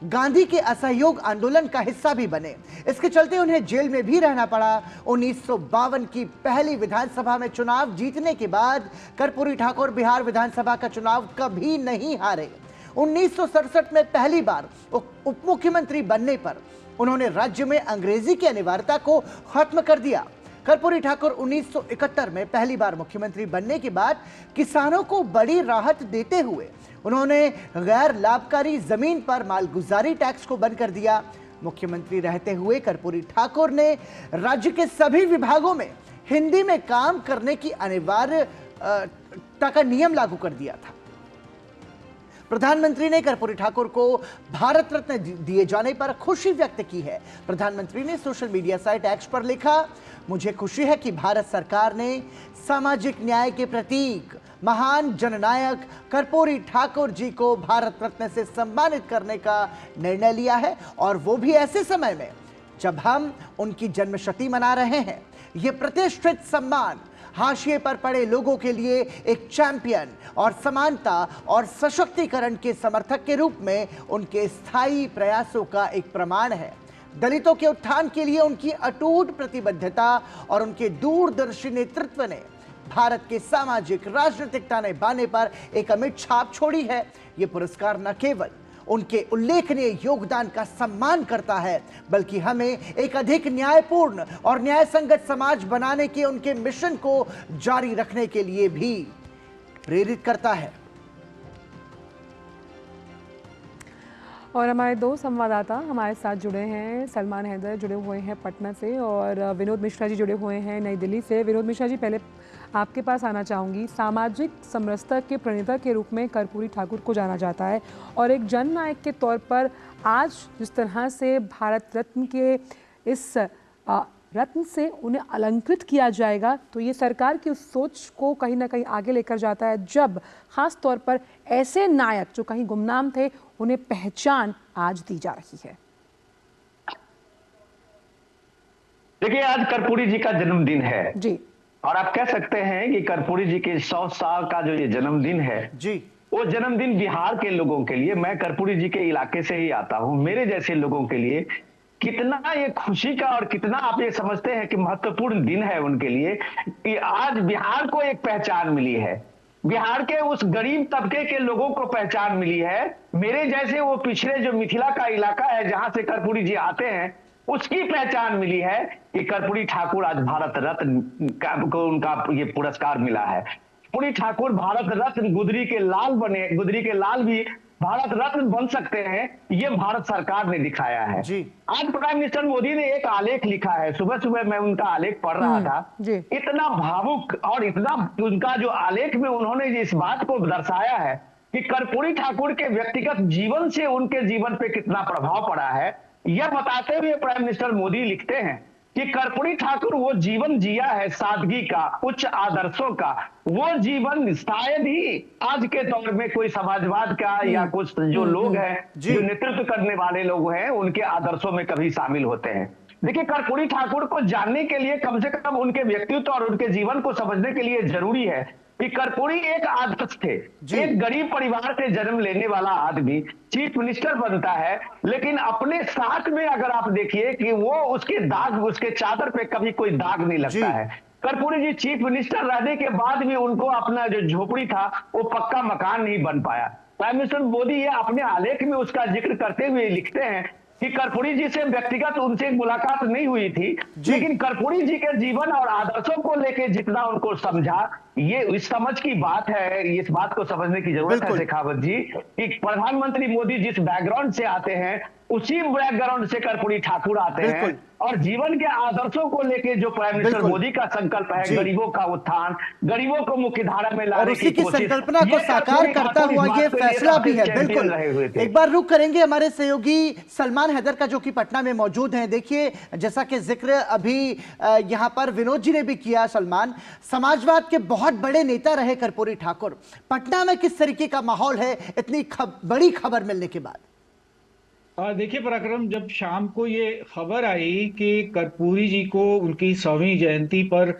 गांधी के असहयोग आंदोलन का हिस्सा भी बने। इसके चलते उन्हें जेल में भी रहना पड़ा। 1952 की पहली विधानसभा में चुनाव जीतने के बाद कर्पूरी ठाकुर बिहार विधानसभा का चुनाव कभी नहीं हारे। 1967 में पहली बार उप मुख्यमंत्री बनने पर उन्होंने राज्य में अंग्रेजी की अनिवार्यता को खत्म कर दिया। कर्पूरी ठाकुर 1971 में पहली बार मुख्यमंत्री बनने के बाद किसानों को बड़ी राहत देते हुए उन्होंने गैर लाभकारी जमीन पर मालगुजारी टैक्स को बंद कर दिया। मुख्यमंत्री रहते हुए कर्पूरी ठाकुर ने राज्य के सभी विभागों में हिंदी में काम करने की अनिवार्यता का नियम लागू कर दिया था। प्रधानमंत्री ने कर्पूरी ठाकुर को भारत रत्न दिए जाने पर खुशी व्यक्त की है। प्रधानमंत्री ने सोशल मीडिया साइट एक्स पर लिखा, मुझे खुशी है कि भारत सरकार ने सामाजिक न्याय के प्रतीक महान जननायक कर्पूरी ठाकुर जी को भारत रत्न से सम्मानित करने का निर्णय लिया है और वो भी ऐसे समय में जब हम उनकी जन्मशती मना रहे हैं। ये प्रतिष्ठित सम्मान हाशिए पर पड़े लोगों के लिए एक चैंपियन और समानता और सशक्तिकरण के समर्थक के रूप में उनके स्थायी प्रयासों का एक प्रमाण है। दलितों के उत्थान के लिए उनकी अटूट प्रतिबद्धता और उनके दूरदर्शी नेतृत्व ने भारत के सामाजिक राजनीतिक ताने बाने पर एक अमिट छाप छोड़ी है। ये पुरस्कार न केवल उनके उल्लेखनीय योगदान का सम्मान करता है बल्कि हमें एक अधिक न्यायपूर्ण और न्याय संगत समाज बनाने के उनके मिशन को जारी रखने के लिए भी प्रेरित करता है। और हमारे 2 संवाददाता हमारे साथ जुड़े हैं। सलमान हैदर जुड़े हुए हैं पटना से और विनोद मिश्रा जी जुड़े हुए हैं नई दिल्ली से। विनोद मिश्रा जी, पहले आपके पास आना चाहूँगी। सामाजिक समरसता के प्रणेता के रूप में कर्पूरी ठाकुर को जाना जाता है और एक जननायक के तौर पर आज जिस तरह से भारत रत्न के इस रत्न से उन्हें अलंकृत किया जाएगा तो ये सरकार की उस सोच को कहीं ना कहीं आगे लेकर जाता है, जब खास तौर पर ऐसे नायक जो कहीं गुमनाम थे उन्हें पहचान आज दी जा रही है। देखिए, आज कर्पूरी जी का जन्मदिन है जी, और आप कह सकते हैं कि कर्पूरी जी के 100 साल का जो ये जन्मदिन है जी, वो जन्मदिन बिहार के लोगों के लिए, मैं कर्पूरी जी के इलाके से ही आता हूं, मेरे जैसे लोगों के लिए कितना ये खुशी का और कितना आप ये समझते हैं कि महत्वपूर्ण दिन है उनके लिए कि आज बिहार को एक पहचान मिली है। बिहार के उस गरीब तबके के लोगों को पहचान मिली है। मेरे जैसे वो पिछड़े जो मिथिला का इलाका है जहां से कर्पूरी जी आते हैं उसकी पहचान मिली है कि कर्पूरी ठाकुर आज भारत रत्न को उनका ये पुरस्कार मिला है। कर्पूरी ठाकुर भारत रत्न गुदरी के लाल बने, गुदरी के लाल भी भारत रत्न बन सकते हैं, ये भारत सरकार ने दिखाया है। जी। आज प्राइम मिनिस्टर मोदी ने एक आलेख लिखा है, सुबह सुबह मैं उनका आलेख पढ़ रहा था। इतना भावुक और इतना उनका जो आलेख में उन्होंने इस बात को दर्शाया है कि कर्पूरी ठाकुर के व्यक्तिगत जीवन से उनके जीवन पे कितना प्रभाव पड़ा है, यह बताते हुए प्राइम मिनिस्टर मोदी लिखते हैं कि कर्पूरी ठाकुर वो जीवन जिया है सादगी का, उच्च आदर्शों का। वो जीवन शायद ही आज के दौर में कोई समाजवाद का या कुछ जो लोग हैं जो नेतृत्व करने वाले लोग हैं उनके आदर्शों में कभी शामिल होते हैं। देखिए, कर्पूरी ठाकुर को जानने के लिए कम से कम उनके व्यक्तित्व और उनके जीवन को समझने के लिए जरूरी है कि कर्पूरी एक आदर्श थे। एक गरीब परिवार से जन्म लेने वाला आदमी चीफ मिनिस्टर बनता है, लेकिन अपने साथ में अगर आप देखिए कि वो उसके चादर पे कभी कोई दाग नहीं लगता है। कर्पूरी जी चीफ मिनिस्टर रहने के बाद भी उनको अपना जो झोपड़ी था वो पक्का मकान नहीं बन पाया। प्राइम मिनिस्टर मोदी ये अपने आलेख में उसका जिक्र करते हुए लिखते हैं कि कर्पूरी जी से व्यक्तिगत उनसे मुलाकात नहीं हुई थी, लेकिन कर्पूरी जी के जीवन और आदर्शों को लेकर जितना उनको समझा, ये इस समझ की बात है, इस बात को समझने की जरूरत है शेखावत जी कि प्रधानमंत्री मोदी जिस बैकग्राउंड से आते हैं उसी बैकग्राउंड से कर्पूरी ठाकुर आते हैं, और जीवन के आदर्शों को लेके जो प्राइम मिनिस्टर मोदी का संकल्प है, गरीबों का उत्थान, गरीबों को मुख्य धारा में लाने और उसी की संकल्पना को साकार करता हुआ ये फैसला भी है। बिल्कुल, एक बार रुक करेंगे हमारे सहयोगी सलमान हैदर का, जो कि पटना में मौजूद हैं। देखिए, जैसा कि जिक्र अभी यहाँ पर विनोद जी ने भी किया, सलमान, समाजवाद के बहुत बड़े नेता रहे कर्पूरी ठाकुर। पटना में किस तरीके का माहौल है इतनी बड़ी खबर मिलने के बाद? देखिए पराक्रम, जब शाम को ये खबर आई कि कर्पूरी जी को उनकी 100वीं जयंती पर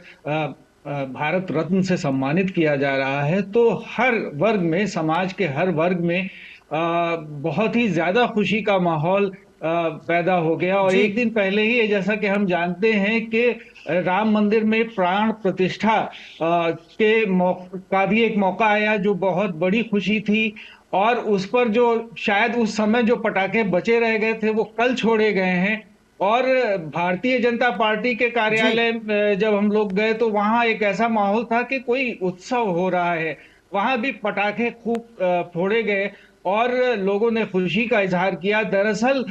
भारत रत्न से सम्मानित किया जा रहा है, तो हर वर्ग में, समाज के हर वर्ग में बहुत ही ज्यादा खुशी का माहौल पैदा हो गया। और एक दिन पहले ही, जैसा कि हम जानते हैं कि राम मंदिर में प्राण प्रतिष्ठा का भी एक मौका आया, जो बहुत बड़ी खुशी थी। और उस पर जो शायद उस समय जो पटाखे बचे रह गए थे वो कल छोड़े गए हैं। और भारतीय जनता पार्टी के कार्यालय जब हम लोग गए तो वहां एक ऐसा माहौल था कि कोई उत्सव हो रहा है। वहां भी पटाखे खूब फोड़े गए और लोगों ने खुशी का इजहार किया। दरअसल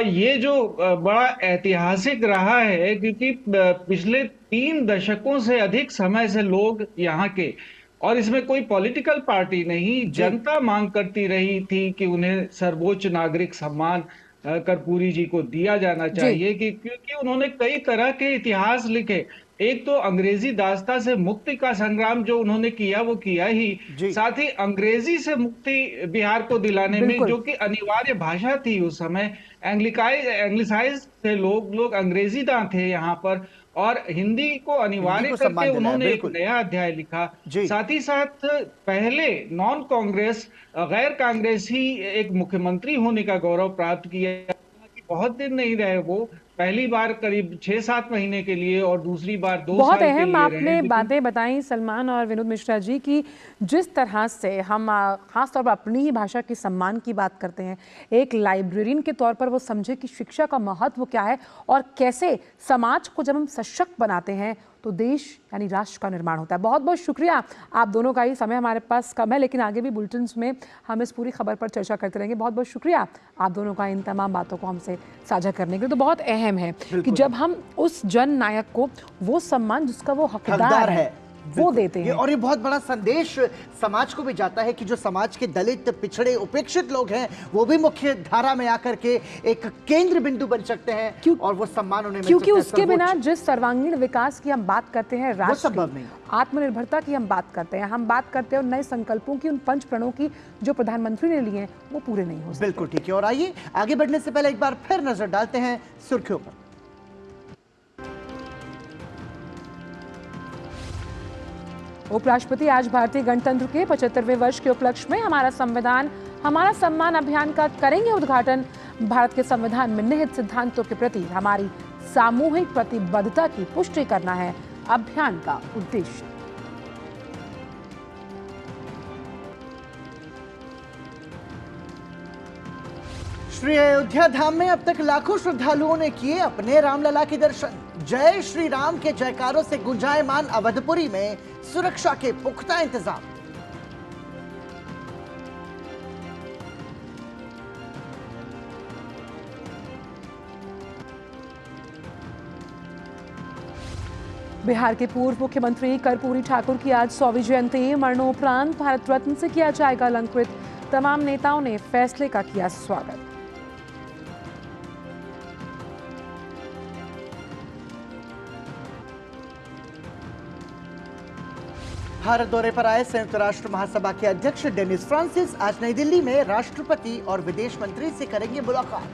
ये जो बड़ा ऐतिहासिक रहा है, क्योंकि पिछले 3 दशकों से अधिक समय से लोग यहाँ के, और इसमें कोई पॉलिटिकल पार्टी नहीं, जनता मांग करती रही थी कि उन्हें सर्वोच्च नागरिक सम्मान कर्पूरी जी को दिया जाना चाहिए, कि क्योंकि उन्होंने कई तरह के इतिहास लिखे। एक तो अंग्रेजी दास्ता से मुक्ति का संग्राम जो उन्होंने किया वो किया ही, साथ ही अंग्रेजी से मुक्ति बिहार को दिलाने में, जो कि अनिवार्य भाषा थी उस समय। एंग्लिसाइज थे लोग अंग्रेजीदां थे यहाँ पर, और हिंदी को अनिवार्य करके उन्होंने एक नया अध्याय लिखा। साथ ही साथ पहले नॉन कांग्रेस, गैर कांग्रेसी एक मुख्यमंत्री होने का गौरव प्राप्त किया। बहुत दिन नहीं रहे वो, पहली बार करीब 6-7 महीने के लिए और दूसरी बार 2 साल के लिए। बहुत अहम आपने बातें बताई सलमान और विनोद मिश्रा जी की जिस तरह से हम खासतौर पर अपनी ही भाषा के सम्मान की बात करते हैं, एक लाइब्रेरियन के तौर पर वो समझे कि शिक्षा का महत्व क्या है और कैसे समाज को जब हम सशक्त बनाते हैं तो देश यानी राष्ट्र का निर्माण होता है। बहुत बहुत शुक्रिया आप दोनों का। ही समय हमारे पास कम है, लेकिन आगे भी बुलेटिन्स में हम इस पूरी खबर पर चर्चा करते रहेंगे। बहुत बहुत शुक्रिया आप दोनों का इन तमाम बातों को हमसे साझा करने के लिए। तो बहुत अहम है कि जब हम उस जन नायक को वो सम्मान जिसका वो हकदार है वो देते हैं, और ये बहुत बड़ा संदेश समाज को भी जाता है कि जो समाज के दलित, पिछड़े, उपेक्षित लोग हैं वो भी मुख्य धारा में आकर के एक केंद्र बिंदु बन सकते हैं और वो सम्मान उन्हें मिल सकता है। क्योंकि उसके बिना जिस सर्वांगीण विकास की हम बात करते हैं, राष्ट्र की आत्मनिर्भरता की हम बात करते हैं, हम बात करते हैं उन नए संकल्पों की, उन 5 प्रणों की जो प्रधानमंत्री ने लिए हैं, वो पूरे नहीं हो सकते। बिल्कुल ठीक है। और आइए आगे बढ़ने से पहले एक बार फिर नजर डालते हैं सुर्खियों पर। उपराष्ट्रपति आज भारतीय गणतंत्र के 75वें वर्ष के उपलक्ष्य में हमारा संविधान हमारा सम्मान अभियान का करेंगे उद्घाटन। भारत के संविधान में निहित सिद्धांतों के प्रति हमारी सामूहिक प्रतिबद्धता की पुष्टि करना है अभियान का उद्देश्य। श्री अयोध्या धाम में अब तक लाखों श्रद्धालुओं ने किए अपने रामलला के दर्शन। जय श्री राम के जयकारों से गुंजायमान अवधपुरी में सुरक्षा के पुख्ता इंतजाम। बिहार के पूर्व मुख्यमंत्री कर्पूरी ठाकुर की आज 100वीं जयंती। मरणोपरांत भारत रत्न से किया जाएगा अलंकृत। तमाम नेताओं ने फैसले का किया स्वागत। भारत दौरे पर आए संयुक्त राष्ट्र महासभा के अध्यक्ष डेनिस फ्रांसिस आज नई दिल्ली में राष्ट्रपति और विदेश मंत्री से करेंगे मुलाकात।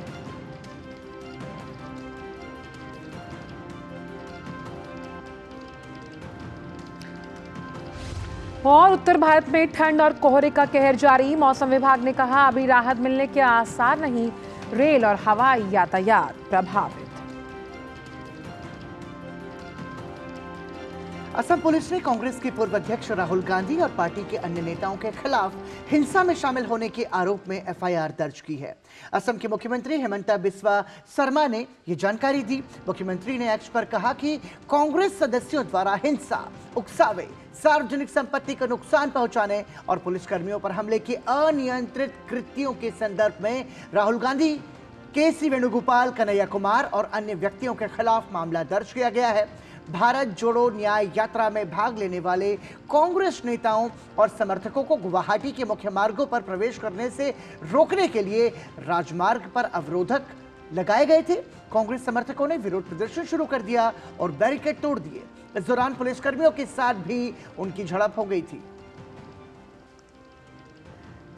और उत्तर भारत में ठंड और कोहरे का कहर जारी। मौसम विभाग ने कहा अभी राहत मिलने के आसार नहीं, रेल और हवाई यातायात प्रभावित। असम पुलिस ने कांग्रेस के पूर्व अध्यक्ष राहुल गांधी और पार्टी के अन्य नेताओं के खिलाफ हिंसा में शामिल होने के आरोप में एफआईआर दर्ज की है। असम के मुख्यमंत्री हेमंता बिस्वा शर्मा ने ये जानकारी दी। मुख्यमंत्री ने एक्स पर कहा कि कांग्रेस सदस्यों द्वारा हिंसा, उकसावे, सार्वजनिक संपत्ति को नुकसान पहुंचाने और पुलिसकर्मियों पर हमले के अनियंत्रित कृत्यों के संदर्भ में राहुल गांधी, के.सी. वेणुगोपाल, कन्हैया कुमार और अन्य व्यक्तियों के खिलाफ मामला दर्ज किया गया है। भारत जोड़ो न्याय यात्रा में भाग लेने वाले कांग्रेस नेताओं और समर्थकों को गुवाहाटी के मुख्य मार्गों पर प्रवेश करने से रोकने के लिए राजमार्ग पर अवरोधक लगाए गए थे। कांग्रेस समर्थकों ने विरोध प्रदर्शन शुरू कर दिया और बैरिकेड तोड़ दिए। इस दौरान पुलिसकर्मियों के साथ भी उनकी झड़प हो गई थी।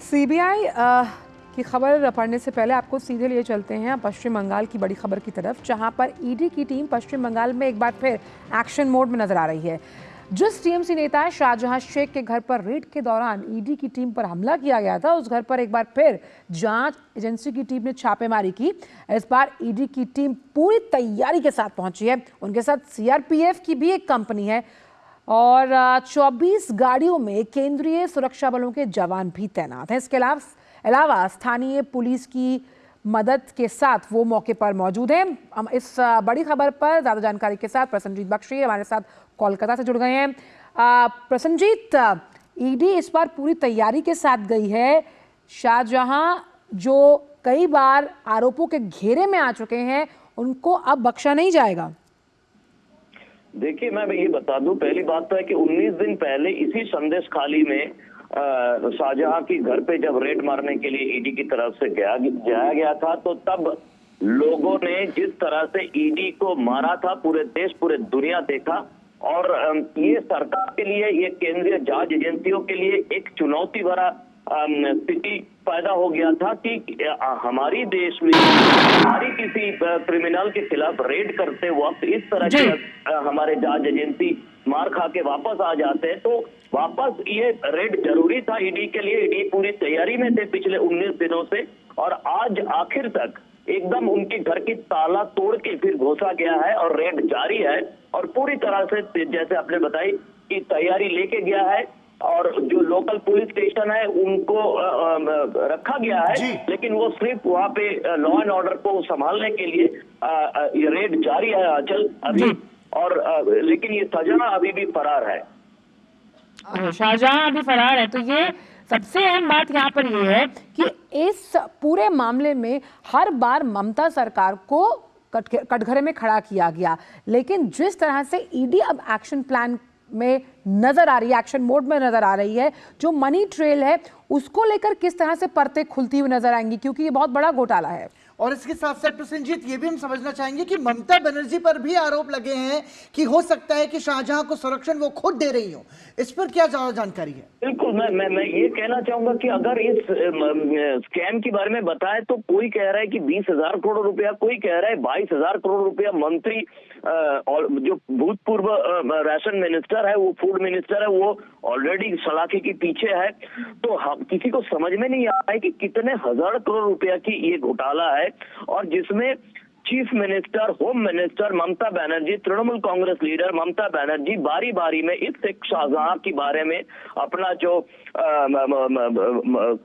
सीबीआई की खबर पढ़ने से पहले आपको सीधे लिए चलते हैं पश्चिम बंगाल की बड़ी खबर की तरफ, जहां पर ईडी की टीम पश्चिम बंगाल में एक बार फिर एक्शन मोड में नजर आ रही है। जिस टीएमसी नेता शाहजहां शेख के घर पर रेड के दौरान ईडी की टीम पर हमला किया गया था, उस घर पर एक बार फिर जांच एजेंसी की टीम ने छापेमारी की। इस बार ईडी की टीम पूरी तैयारी के साथ पहुंची है। उनके साथ सीआरपीएफ की भी एक कंपनी है और 24 गाड़ियों में केंद्रीय सुरक्षा बलों के जवान भी तैनात हैं। इसके अलावा स्थानीय पुलिस की मदद के साथ वो मौके पर मौजूद हैं। हम इस बड़ी खबर पर ज़्यादा जानकारी के साथ प्रसन्नजीत बख्शी हमारे साथ कोलकाता से जुड़ गए हैं। प्रसन्नजीत, ईडी इस बार पूरी तैयारी के साथ गई है। शाहजहां जो कई बार आरोपों के घेरे में आ चुके हैं, उनको अब बख्शा नहीं जाएगा। देखिए, मैं ये बता दूं, पहली बात तो है कि 19 दिन पहले इसी संदेश खाली में शाहजहां की घर पे जब रेड मारने के लिए ईडी की तरफ से जाया गया था, तो तब लोगों ने जिस तरह से ईडी को मारा था, पूरे देश पूरे दुनिया देखा। और ये सरकार के लिए, ये केंद्रीय जांच एजेंसियों के लिए एक चुनौती भरा स्थिति पैदा हो गया था कि हमारी देश में हमारी किसी क्रिमिनल के खिलाफ रेड करते वक्त इस तरह के हमारे जांच एजेंसी मार खा के वापस आ जाते हैं, तो वापस ये रेड जरूरी था ईडी के लिए। ईडी पूरी तैयारी में थे पिछले 19 दिनों से, और आज आखिर तक एकदम उनके घर की ताला तोड़ के फिर घुसा गया है और रेड जारी है। और पूरी तरह से जैसे आपने बताई कि तैयारी लेके गया है, और जो लोकल पुलिस स्टेशन है उनको रखा गया है, लेकिन वो सिर्फ वहाँ पे लॉ एंड ऑर्डर को संभालने के लिए ये रेड जारी है आंचल अभी। और लेकिन ये शाहजहां अभी भी फरार है। शाहजहां अभी फरार है। तो ये सबसे अहम बात यहाँ पर ये है कि इस पूरे मामले में हर बार ममता सरकार को कटघरे में खड़ा किया गया, लेकिन जिस तरह से ईडी अब एक्शन प्लान में नजर आ रही है, एक्शन मोड में नजर आ रही है, जो मनी ट्रेल है उसको लेकर किस तरह से परतें खुलती हुई नजर आएंगी, क्योंकि ये बहुत बड़ा घोटाला है। और इसके साथ साथ प्रसन्नजीत, ये भी हम समझना चाहेंगे कि ममता बनर्जी पर भी आरोप लगे हैं कि हो सकता है कि शाहजहां को संरक्षण वो खुद दे रही हो। इस पर क्या ज्यादा जानकारी है? बिल्कुल, मैं ये कहना चाहूंगा कि अगर इस स्कैम के बारे में बताए तो कोई कह रहा है कि 20,000 करोड़ रुपया, कोई कह रहा है 22,000 करोड़ रुपया। मंत्री और जो भूतपूर्व राशन मिनिस्टर है, वो फूड मिनिस्टर है, वो ऑलरेडी सलाखे के पीछे है। तो हम किसी को समझ में नहीं आ रहा है कि कितने हजार करोड़ रुपया की ये घोटाला है, और जिसमें chief minister, home minister Mamata Banerjee, Trinamool Congress leader Mamata Banerjee बारी बारी में इस शेख शाहजहां के बारे में अपना जो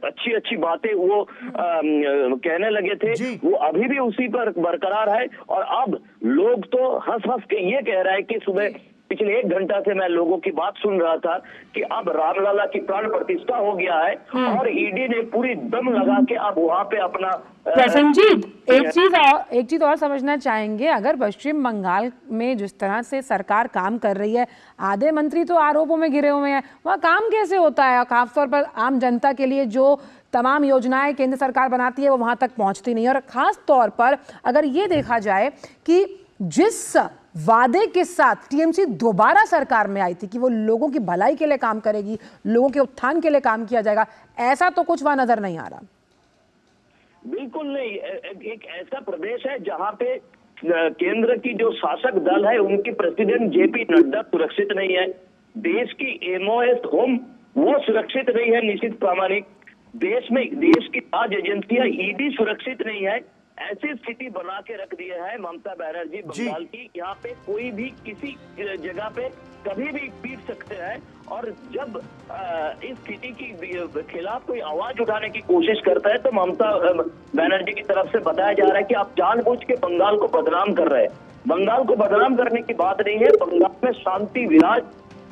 अच्छी बातें वो कहने लगे थे, वो अभी भी उसी पर बरकरार है। और अब लोग तो हंस के ये कह रहा है कि सुबह पिछले 1 घंटा से मैं लोगों की बात सुन रहा था कि अब रामलला की प्राण प्रतिष्ठा हो गया है, और ईडी ने पूरी दम लगा के अब वहां पे अपना। प्रसन्नजीत, एक चीज और समझना चाहेंगे, अगर पश्चिम बंगाल में जिस तरह से सरकार काम कर रही है, आधे मंत्री तो आरोपों में घिरे हुए हैं, वहाँ काम कैसे होता है? खासतौर पर आम जनता के लिए जो तमाम योजनाएं केंद्र सरकार बनाती है वो वहां तक पहुंचती नहीं। और खास तौर पर अगर ये देखा जाए कि जिस वादे के साथ टीएमसी दोबारा सरकार में आई थी कि वो लोगों की भलाई के लिए काम करेगी, लोगों के उत्थान के लिए काम किया जाएगा, ऐसा तो कुछ वहां नजर नहीं आ रहा। बिल्कुल नहीं। एक ऐसा प्रदेश है जहां पे केंद्र की जो शासक दल है उनकी प्रेसिडेंट जेपी नड्डा सुरक्षित नहीं है। देश की एमओएस होम वो सुरक्षित नहीं है, निश्चित प्रामाणिक देश में देश की राज एजेंसियां ईडी सुरक्षित नहीं है। ऐसी स्थिति बना के रख दिए है ममता बनर्जी बंगाल की, यहाँ पे कोई भी किसी जगह पे कभी भी पीट सकते हैं। और जब इस स्थिति की खिलाफ कोई आवाज उठाने की कोशिश करता है तो ममता बनर्जी की तरफ से बताया जा रहा है कि आप जानबूझ के बंगाल को बदनाम कर रहे हैं। बंगाल को बदनाम करने की बात नहीं है, बंगाल में शांति विराज,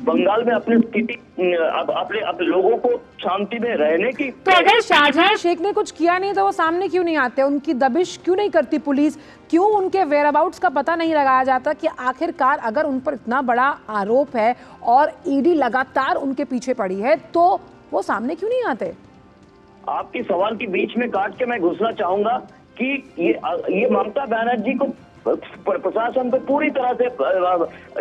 बंगाल में अपनी स्थिति अपने लोगों को शांति में रहने की। तो अगर शाहजहां शेख ने कुछ किया नहीं तो वो सामने क्यों नहीं आते, उनकी दबिश क्यों नहीं करती पुलिस, क्यों उनके वेयरअबाउट्स का पता नहीं लगाया जाता कि आखिरकार अगर उन पर इतना बड़ा आरोप है और ईडी लगातार उनके पीछे पड़ी है तो वो सामने क्यों नहीं आते? आपके सवाल के बीच में काट के मैं घुसना चाहूंगा कि ये ममता बनर्जी को प्रशासन को पूरी तरह से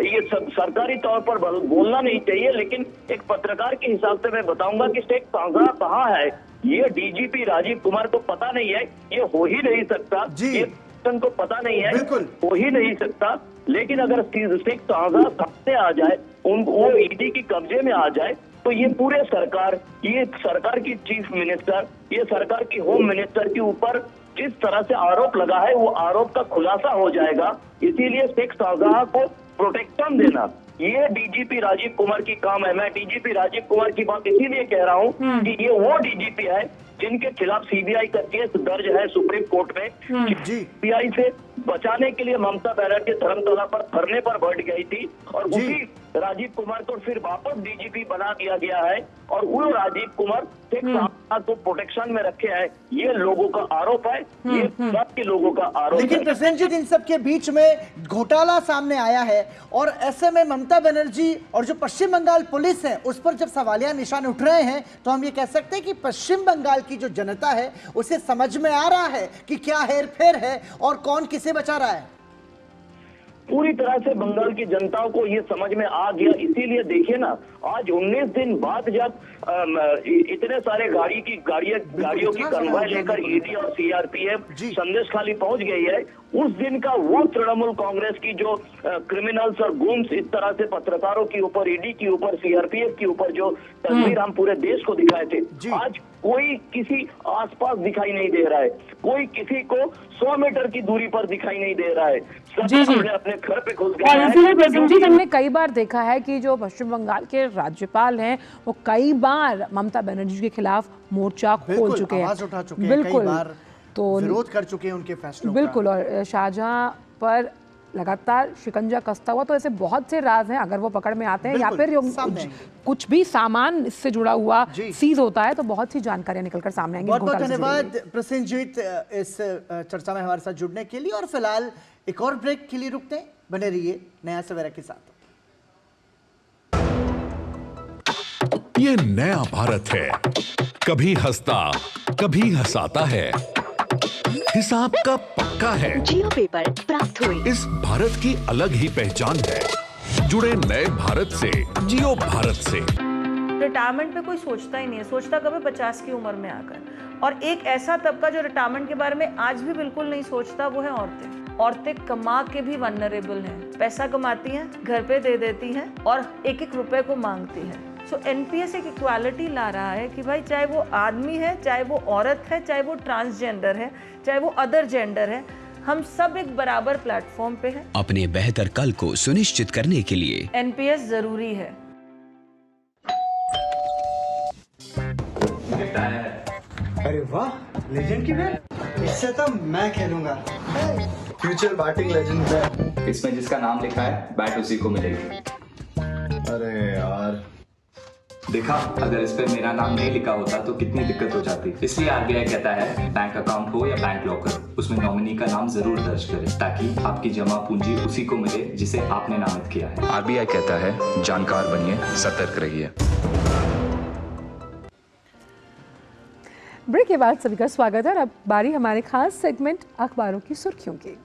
ये सरकारी तौर पर बोलना नहीं चाहिए, लेकिन एक पत्रकार के हिसाब से मैं बताऊंगा कि शेख शाहजहां कहाँ है। ये डीजीपी राजीव कुमार को पता नहीं है, ये हो ही नहीं सकता, ये को पता नहीं है, हो ही नहीं सकता। लेकिन अगर शेख शाहजहां सामने आ जाए, वो ईडी की कब्जे में आ जाए तो ये पूरे सरकार, ये सरकार की चीफ मिनिस्टर, ये सरकार की होम मिनिस्टर के ऊपर जिस तरह से आरोप लगा है वो आरोप का खुलासा हो जाएगा। इसीलिए शेख शाहजहां को प्रोटेक्शन देना ये डीजीपी राजीव कुमार की काम है। मैं डीजीपी राजीव कुमार की बात इसीलिए कह रहा हूँ कि ये वो डीजीपी है जिनके खिलाफ सीबीआई का केस दर्ज है सुप्रीम कोर्ट में। सीबीआई से बचाने के लिए ममता बनर्जी धर्मतला पर धरने पर बैठ गई थी और उसी राजीव कुमार को फिर वापस डीजीपी बना दिया गया है और वो राजीव कुमार शेख शाहजहां को प्रोटेक्शन में रखे हैं। ये लोगों का आरोप है, ये सब के लोगों का आरोप है। लेकिन प्रसेनजीत, इन सब के बीच में घोटाला सामने आया है और ऐसे में ममता बनर्जी और जो पश्चिम बंगाल पुलिस है उस पर जब सवालिया निशान उठ रहे हैं तो हम ये कह सकते हैं कि पश्चिम बंगाल की जो जनता है उसे समझ में आ रहा है कि क्या हेरफेर है और कौन किसे बचा रहा है। पूरी तरह से बंगाल की जनता को ये समझ में आ गया। इसीलिए देखिए ना, आज 19 दिन बाद जब इतने सारे गाड़ियों की कन्वॉय लेकर ईडी और सीआरपीएफ संदेश खाली पहुंच गई है, उस दिन का वो तृणमूल कांग्रेस की जो क्रिमिनल्स और गुम्स इस तरह से पत्रकारों के ऊपर, ईडी के ऊपर, सीआरपीएफ के ऊपर जो तस्वीर हम पूरे देश को दिखाए थे, आज कोई किसी आसपास दिखाई नहीं दे रहा है, कोई किसी को 100 मीटर की दूरी पर दिखाई नहीं दे रहा है, सब अपने घर पे घुस गए हैं। हमने कई बार देखा है कि जो पश्चिम बंगाल के राज्यपाल हैं वो कई बार ममता बनर्जी के खिलाफ मोर्चा खोल चुके हैं, आवाज उठा चुके हैं, बिल्कुल, कई बार तो विरोध कर चुके हैं उनके फैसलों का। बिल्कुल, और शाहजहां पर लगातार शिकंजा कसता हुआ, तो ऐसे बहुत से राज हैं, अगर वो पकड़ में आते हैं या फिर कुछ भी सामान इससे जुड़ा हुआ सीज होता है तो बहुत सी जानकारियां निकलकर सामने आएंगी। बहुत बहुत धन्यवाद प्रसेनजीत इस चर्चा में हमारे साथ जुड़ने के लिए। और फिलहाल एक और ब्रेक के लिए रुकते हैं, बने रहिए नया सवेरा के साथ। ये नया भारत है, कभी हंसता कभी हंसाता है, हिसाब का पक्का है। जियो पेपर प्राप्त हुई। इस भारत की अलग ही पहचान है। जुड़े नए भारत से, जियो भारत से। रिटायरमेंट पे कोई सोचता ही नहीं है, सोचता कभी 50 की उम्र में आकर। और एक ऐसा तबका जो रिटायरमेंट के बारे में आज भी बिल्कुल नहीं सोचता वो है औरतें। औरतें कमा के भी वनरेबल हैं, पैसा कमाती हैं, घर पे दे देती हैं और एक एक रुपए को मांगती हैं। सो एनपीएस एक इक्वालिटी ला रहा है कि भाई चाहे वो आदमी है, चाहे वो औरत है, चाहे वो ट्रांसजेंडर है, चाहे वो अदर जेंडर है, हम सब एक बराबर प्लेटफॉर्म पे हैं। अपने बेहतर कल को सुनिश्चित करने के लिए एनपीएस जरूरी है। अरे वाह, लेजेंड की बैट, इससे तो मैं खेलूंगा। Future batting legend bat. इसमें जिसका नाम लिखा है बैट उसी को मिलेगी। अरे यार, देखा, अगर इस पे मेरा नाम नहीं लिखा होता तो कितनी दिक्कत हो जाती। इसलिए आरबीआई कहता है बैंक अकाउंट हो या बैंक लॉकर, उसमें नॉमिनी का नाम जरूर दर्ज करें ताकि आपकी जमा पूंजी उसी को मिले जिसे आपने नामित किया है। आरबीआई कहता है जानकार बनिए, सतर्क रहिए। ब्रेक के बाद सभी का स्वागत है और अब बारी हमारे खास सेगमेंट अखबारों की सुर्खियों की।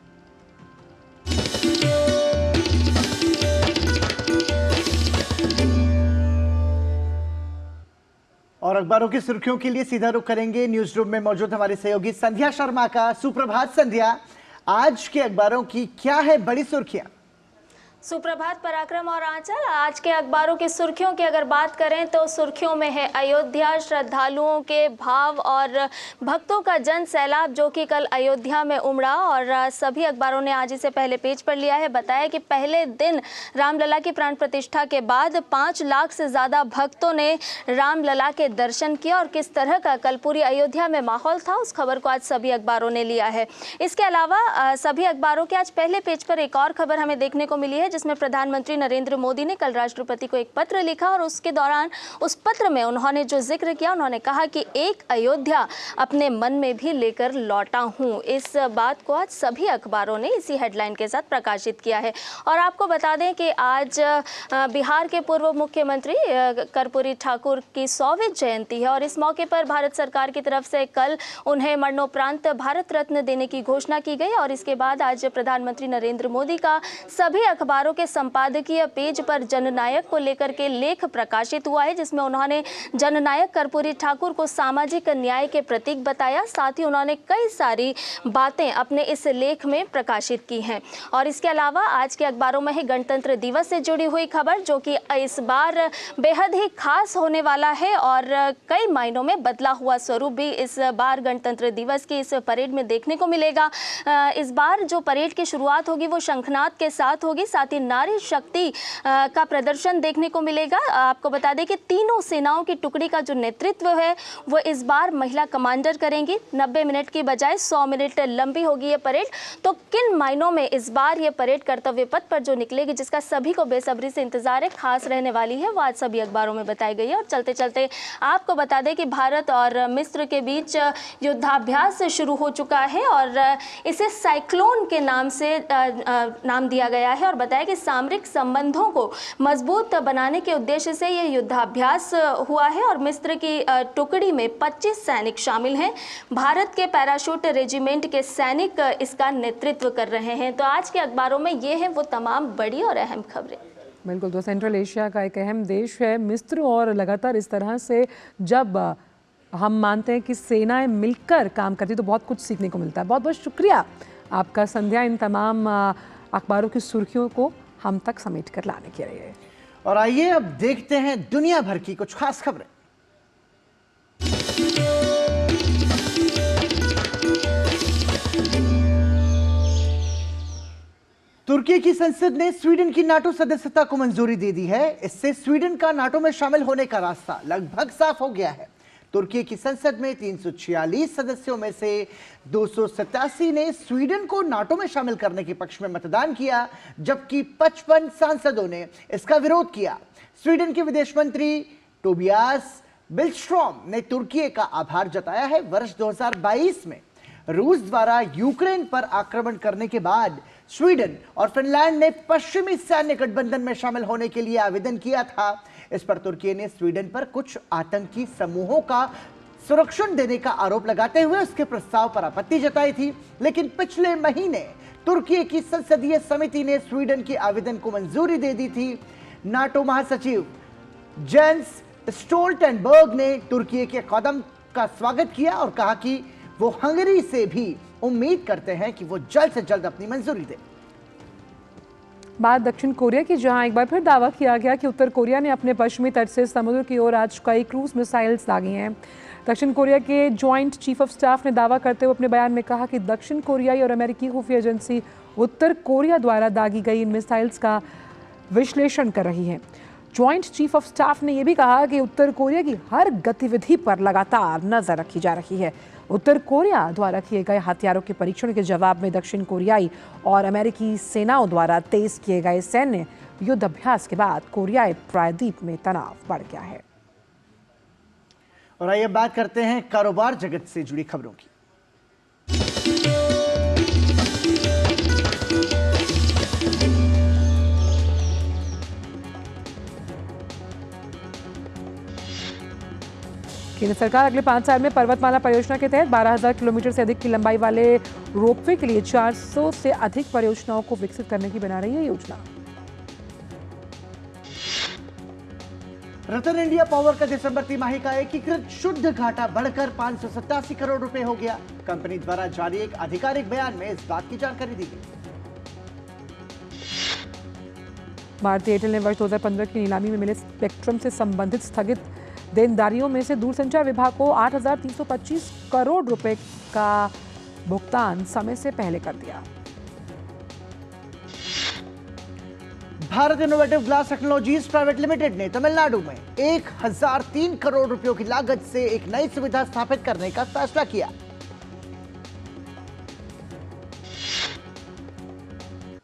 और अखबारों की सुर्खियों के लिए सीधा रुख करेंगे न्यूज रूम में मौजूद हमारी सहयोगी संध्या शर्मा का। सुप्रभात संध्या, आज के अखबारों की क्या है बड़ी सुर्खियां? सुप्रभात पराक्रम और आंचल। आज के अखबारों की सुर्खियों की अगर बात करें तो सुर्खियों में है अयोध्या, श्रद्धालुओं के भाव और भक्तों का जन सैलाब जो कि कल अयोध्या में उमड़ा और सभी अखबारों ने आज इसे पहले पेज पर लिया है। बताया कि पहले दिन रामलला की प्राण प्रतिष्ठा के बाद 5 लाख से ज़्यादा भक्तों ने रामलला के दर्शन किया और किस तरह का कल पूरी अयोध्या में माहौल था, उस खबर को आज सभी अखबारों ने लिया है। इसके अलावा सभी अखबारों के आज पहले पेज पर एक और खबर हमें देखने को मिली है जिसमें प्रधानमंत्री नरेंद्र मोदी ने कल राष्ट्रपति को एक पत्र लिखा और उसके दौरान उस पत्र में उन्होंने जो जिक्र किया, उन्होंने कहा कि एक अयोध्या अपने मन में भी लेकर लौटा हूं। इस बात को आज सभी अखबारों ने इसी हेडलाइन के साथ प्रकाशित किया है। और आपको बता दें कि आज बिहार के पूर्व मुख्यमंत्री कर्पूरी ठाकुर की 100वीं जयंती है और इस मौके पर भारत सरकार की तरफ से कल उन्हें मरणोपरांत भारत रत्न देने की घोषणा की गई और इसके बाद आज प्रधानमंत्री नरेंद्र मोदी का सभी अखबारों के संपादकीय पेज पर जननायक को लेकर के लेख प्रकाशित हुआ है जिसमें उन्होंने जननायक कर्पूरी ठाकुर को सामाजिक न्याय के प्रतीक बताया। साथ ही उन्होंने कई सारी बातें अपने इस लेख में प्रकाशित की हैं। और इसके अलावा आज के अखबारों में है गणतंत्र दिवस से जुड़ी हुई खबर जो कि इस बार बेहद ही खास होने वाला है और कई मायनों में बदला हुआ स्वरूप भी इस बार गणतंत्र दिवस की इस परेड में देखने को मिलेगा। इस बार जो परेड की शुरुआत होगी वो शंखनाद के साथ होगी, साथ ही नारी शक्ति का प्रदर्शन देखने को मिलेगा। आपको बता दें कि तीनों सेनाओं की टुकड़ी का जो नेतृत्व है वो इस बार महिला कमांडर करेंगी। 90 मिनट की बजाय 100 मिनट लंबी होगी ये परेड। तो किन मायनों में इस बार ये परेड कर्तव्य पथ पर जो निकलेगी, जिसका सभी को बेसब्री से इंतजार है, खास रहने वाली है, वो आज सभी अखबारों में बताई गई है। और चलते चलते आपको बता दें कि भारत और मिस्र के बीच युद्धाभ्यास शुरू हो चुका है और इसे साइक्लोन के नाम से नाम दिया गया है और बताया कि सामरिक संबंधों को मजबूत बनाने के उद्देश्य से यह युद्धाभ्यास हुआ है और मिस्र की टुकड़ी में 25 सैनिक शामिल हैं। भारत के पैराशूट रेजिमेंट के सैनिक इसका नेतृत्व कर रहे हैं। तो आज के अखबारों में ये है वो तमाम बड़ी और अहम खबरें। बिल्कुल, तो सेंट्रल एशिया का एक अहम देश है मिस्र और लगातार इस तरह से जब हम मानते हैं कि सेनाएं मिलकर काम करती तो बहुत कुछ सीखने को मिलता है। बहुत बहुत शुक्रिया आपका संध्या, इन तमाम अखबारों की सुर्खियों को हम तक समेट कर लाने के लिए। और आइए अब देखते हैं दुनिया भर की कुछ खास खबरें। तुर्की की संसद ने स्वीडन की नाटो सदस्यता को मंजूरी दे दी है। इससे स्वीडन का नाटो में शामिल होने का रास्ता लगभग साफ हो गया है। तुर्की की संसद में 346 सदस्यों में से 287 ने स्वीडन को नाटो में शामिल करने के पक्ष में मतदान किया, जबकि 55 सांसदों ने इसका विरोध किया। स्वीडन के विदेश मंत्री टोबियास बिलस्ट्रॉम ने तुर्की का आभार जताया है। वर्ष 2022 में रूस द्वारा यूक्रेन पर आक्रमण करने के बाद स्वीडन और फिनलैंड ने पश्चिमी सैन्य गठबंधन में शामिल होने के लिए आवेदन किया था। इस पर तुर्की ने स्वीडन पर कुछ आतंकी समूहों का संरक्षण देने का आरोप लगाते हुए उसके प्रस्ताव पर आपत्ति जताई थी, लेकिन पिछले महीने तुर्की की संसदीय समिति ने स्वीडन के आवेदन को मंजूरी दे दी थी। नाटो महासचिव जेंस स्टोल्टनबर्ग ने तुर्की के कदम का स्वागत किया और कहा कि वो हंगरी से भी उम्मीद करते हैं कि वो जल्द से जल्द अपनी मंजूरी दे। बात दक्षिण कोरिया की, जहां एक बार फिर दावा किया गया कि उत्तर कोरिया ने अपने पश्चिमी तट से समुद्र की ओर आज कई क्रूज मिसाइल्स दागी हैं। दक्षिण कोरिया के जॉइंट चीफ ऑफ स्टाफ ने दावा करते हुए अपने बयान में कहा कि दक्षिण कोरियाई और अमेरिकी खुफिया एजेंसी उत्तर कोरिया द्वारा दागी गई इन मिसाइल्स का विश्लेषण कर रही है। जॉइंट चीफ ऑफ स्टाफ ने यह भी कहा कि उत्तर कोरिया की हर गतिविधि पर लगातार नजर रखी जा रही है। उत्तर कोरिया द्वारा किए गए हथियारों के परीक्षण के जवाब में दक्षिण कोरियाई और अमेरिकी सेनाओं द्वारा तेज किए गए सैन्य युद्ध अभ्यास के बाद कोरियाई प्रायद्वीप में तनाव बढ़ गया है। और आइए बात करते हैं कारोबार जगत से जुड़ी खबरों की। केंद्र सरकार अगले 5 साल में पर्वतमाला परियोजना के तहत 12,000 किलोमीटर से अधिक की लंबाई वाले रोपवे के लिए 400 से अधिक परियोजनाओं को विकसित करने की बना रही है योजना। रतन इंडिया पावर का दिसंबर तिमाही का एकीकृत शुद्ध घाटा बढ़कर 587 करोड़ रुपए हो गया। कंपनी द्वारा जारी एक आधिकारिक बयान में इस बात की जानकारी दी गई। भारतीय एयरटेल ने वर्ष 2015 की नीलामी में मिले स्पेक्ट्रम से संबंधित स्थगित देनदारियों में से दूरसंचार विभाग को 8,325 करोड़ रुपए का भुगतान समय से पहले कर दिया। Bharat innovative glass technologies private limited ने तमिलनाडु में 1,003 करोड़ रुपयों की लागत से एक नई सुविधा स्थापित करने का फैसला किया।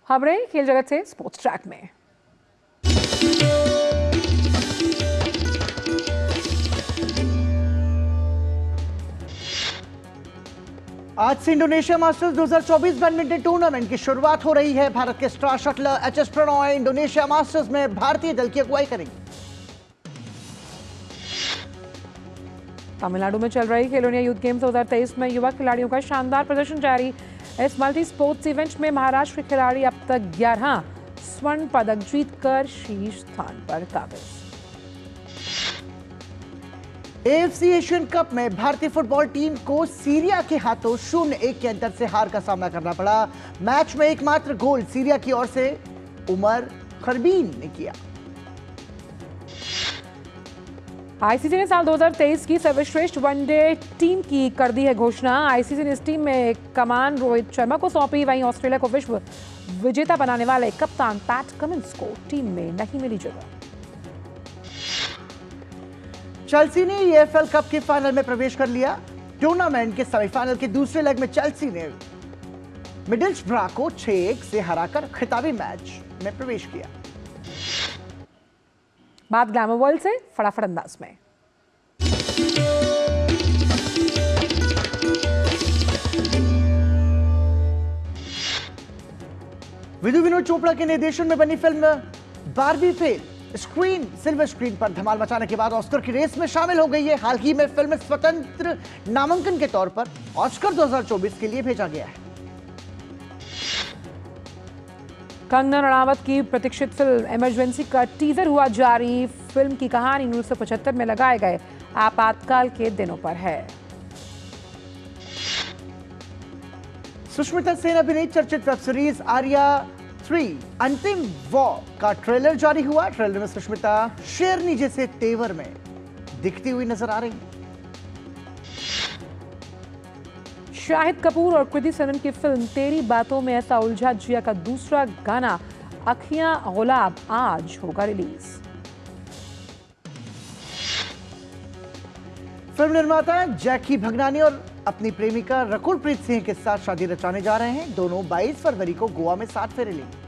खबरें खेल जगत से स्पोर्ट्स ट्रैक में। आज से इंडोनेशिया मास्टर्स 2024 बैडमिंटन टूर्नामेंट की शुरुआत हो रही है। भारत के star shuttler HS. Prannoy Indonesia masters में भारतीय दल की अगुवाई करेंगे। तमिलनाडु में चल रही खेलो इंडिया यूथ गेम्स 2023 में युवा खिलाड़ियों का शानदार प्रदर्शन जारी। इस मल्टी स्पोर्ट्स इवेंट में महाराष्ट्र के खिलाड़ी अब तक 11 स्वर्ण पदक जीतकर शीर्ष स्थान पर काबिज। एएफसी एशियन कप में भारतीय फुटबॉल टीम को सीरिया के हाथों 0-1 के अंतर से हार का सामना करना पड़ा। मैच में एकमात्र गोल सीरिया की ओर से उमर खरबीन ने किया। आईसीसी ने साल 2023 की सर्वश्रेष्ठ वनडे टीम की कर दी है घोषणा। आईसीसी ने इस टीम में कमान रोहित शर्मा को सौंपी। वहीं ऑस्ट्रेलिया को विश्व विजेता बनाने वाले कप्तान पैट कमिंस को टीम में नहीं मिली जगह। चेल्सी ने ईएफएल कप के फाइनल में प्रवेश कर लिया। टूर्नामेंट के सेमीफाइनल के दूसरे लेग में चेल्सी ने मिडलस्ब्रा को 6-1 से हराकर खिताबी मैच में प्रवेश किया। बात ग्लैमर वर्ल्ड से फटाफट अंदाज में। विधु विनोद चोपड़ा के निर्देशन में बनी film Barbie fail silver screen पर धमाल मचाने के बाद ऑस्कर की रेस में शामिल हो गई है। हाल ही में फिल्म स्वतंत्र नामांकन के तौर पर ऑस्कर 2024 के लिए भेजा गया है। कंगना रणावत की प्रतीक्षित फिल्म इमरजेंसी का टीजर हुआ जारी। फिल्म की कहानी 1975 में लगाए गए आपातकाल के दिनों पर है। सुष्मिता सेन अभिनीत चर्चित वेब सीरीज आर्या 3 अंतिम वॉर का ट्रेलर जारी हुआ। ट्रेलर में सुष्मिता शेरनी जैसे तेवर में दिखती हुई नजर आ रही है। शाहिद कपूर और कृति सनन की फिल्म तेरी बातों में ऐसा उलझा जिया का दूसरा गाना अखियां गुलाब आज होगा रिलीज। फिल्म निर्माता जैकी भगनानी और अपनी प्रेमिका रकुलप्रीत सिंह के साथ शादी रचाने जा रहे हैं। दोनों 22 फरवरी को गोवा में 7 फेरे लेंगे।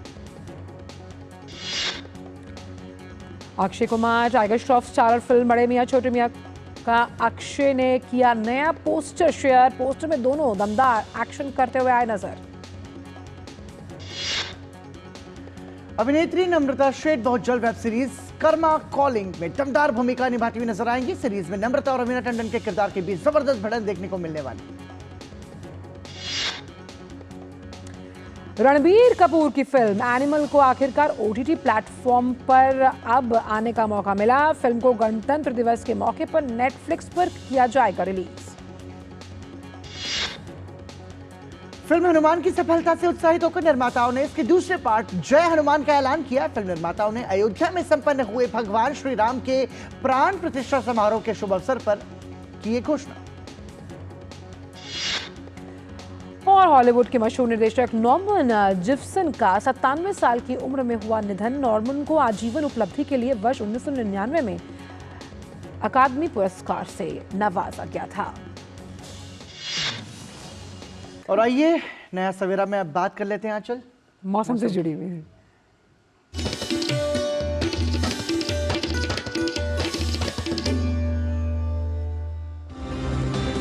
Akshay Kumar tiger Shroff starrer film बड़े मियां छोटे मियां का अक्षय ने किया नया पोस्टर शेयर। पोस्टर में दोनों दमदार एक्शन करते हुए आए नजर। अभिनेत्री नम्रता शेठ बहुत जल्द वेब सीरीज कर्मा कॉलिंग में दमदार भूमिका निभाती हुई नजर आएंगी। सीरीज में नम्रता और रवीना टंडन के किरदार के बीच जबरदस्त भिड़ंत देखने को मिलने वाली। रणबीर कपूर की फिल्म एनिमल को आखिरकार ओटीटी प्लेटफॉर्म पर अब आने का मौका मिला। फिल्म को गणतंत्र दिवस के मौके पर नेटफ्लिक्स पर किया जाएगा रिलीज। फिल्म हनुमान की सफलता से उत्साहित होकर निर्माताओं ने इसके दूसरे पार्ट जय हनुमान का ऐलान किया। फिल्म निर्माताओं ने अयोध्या में संपन्न हुए भगवान श्री राम के प्राण प्रतिष्ठा समारोह के शुभ अवसर पर की ये घोषणा। और हॉलीवुड के मशहूर निर्देशक नॉर्मन जिफ्सन का 97 साल की उम्र में हुआ निधन। नॉर्मन को आजीवन उपलब्धि के लिए वर्ष 1999 में अकादमी पुरस्कार से नवाजा गया था। और आइए नया सवेरा में अब बात कर लेते हैं आंचल मौसम से जुड़ी हुई।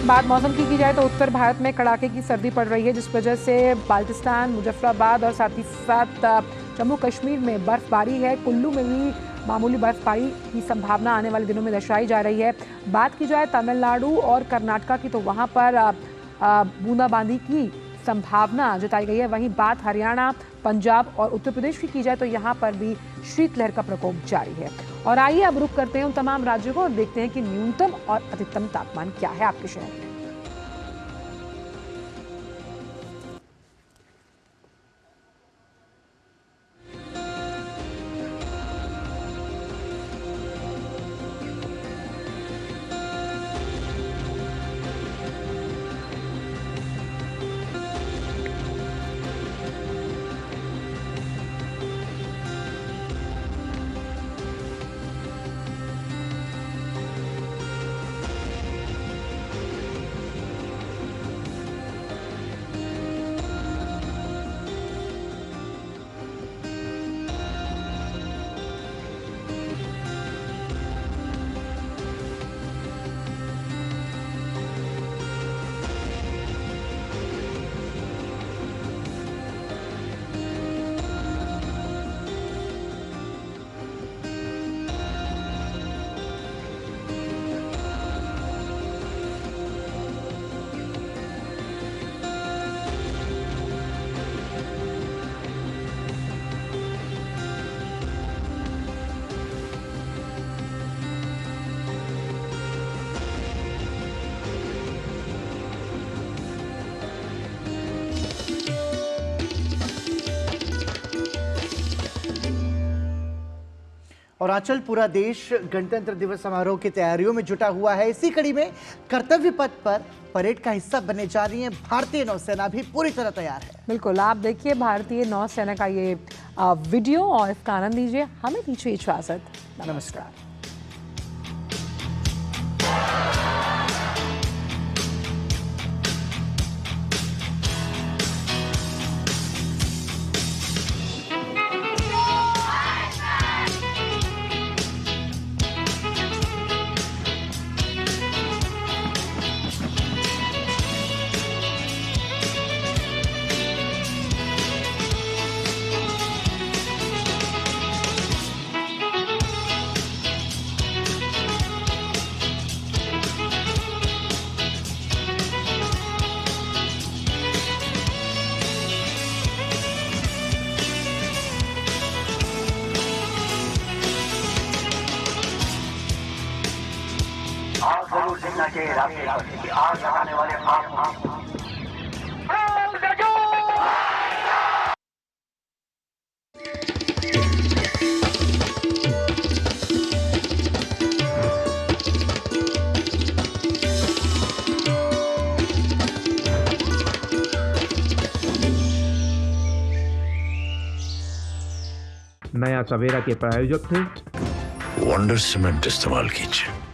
बात मौसम की जाए तो उत्तर भारत में कड़ाके की सर्दी पड़ रही है, जिस वजह से बाल्टिस्तान, मुजफ्फराबाद और साथ ही साथ जम्मू कश्मीर में बर्फबारी है। कुल्लू में भी मामूली बर्फबारी की संभावना आने वाले दिनों में दर्शाई जा रही है। बात की जाए तमिलनाडु और कर्नाटका की तो वहाँ पर बूंदाबांदी की संभावना जताई गई है। वहीं बात हरियाणा, पंजाब और उत्तर प्रदेश की जाए तो यहाँ पर भी शीतलहर का प्रकोप जारी है। और आइए अब रुक करते हैं उन तमाम राज्यों को और देखते हैं कि न्यूनतम और अधिकतम तापमान क्या है आपके शहर में। और आंचल, पूरा देश गणतंत्र दिवस समारोह की तैयारियों में जुटा हुआ है। इसी कड़ी में कर्तव्य पथ पर परेड का हिस्सा बनने जा रही है भारतीय नौसेना भी पूरी तरह तैयार है। बिल्कुल, आप देखिए भारतीय नौसेना का ये वीडियो और इसका आनंद लीजिए। हमें दीजिए इजाजत। नमस्कार। आप जरूर देखना चाहिए रास्ते पर आग लगाने वाले नया सवेरा के प्रायोजक थे वंडर सीमेंट इस्तेमाल कीजिए।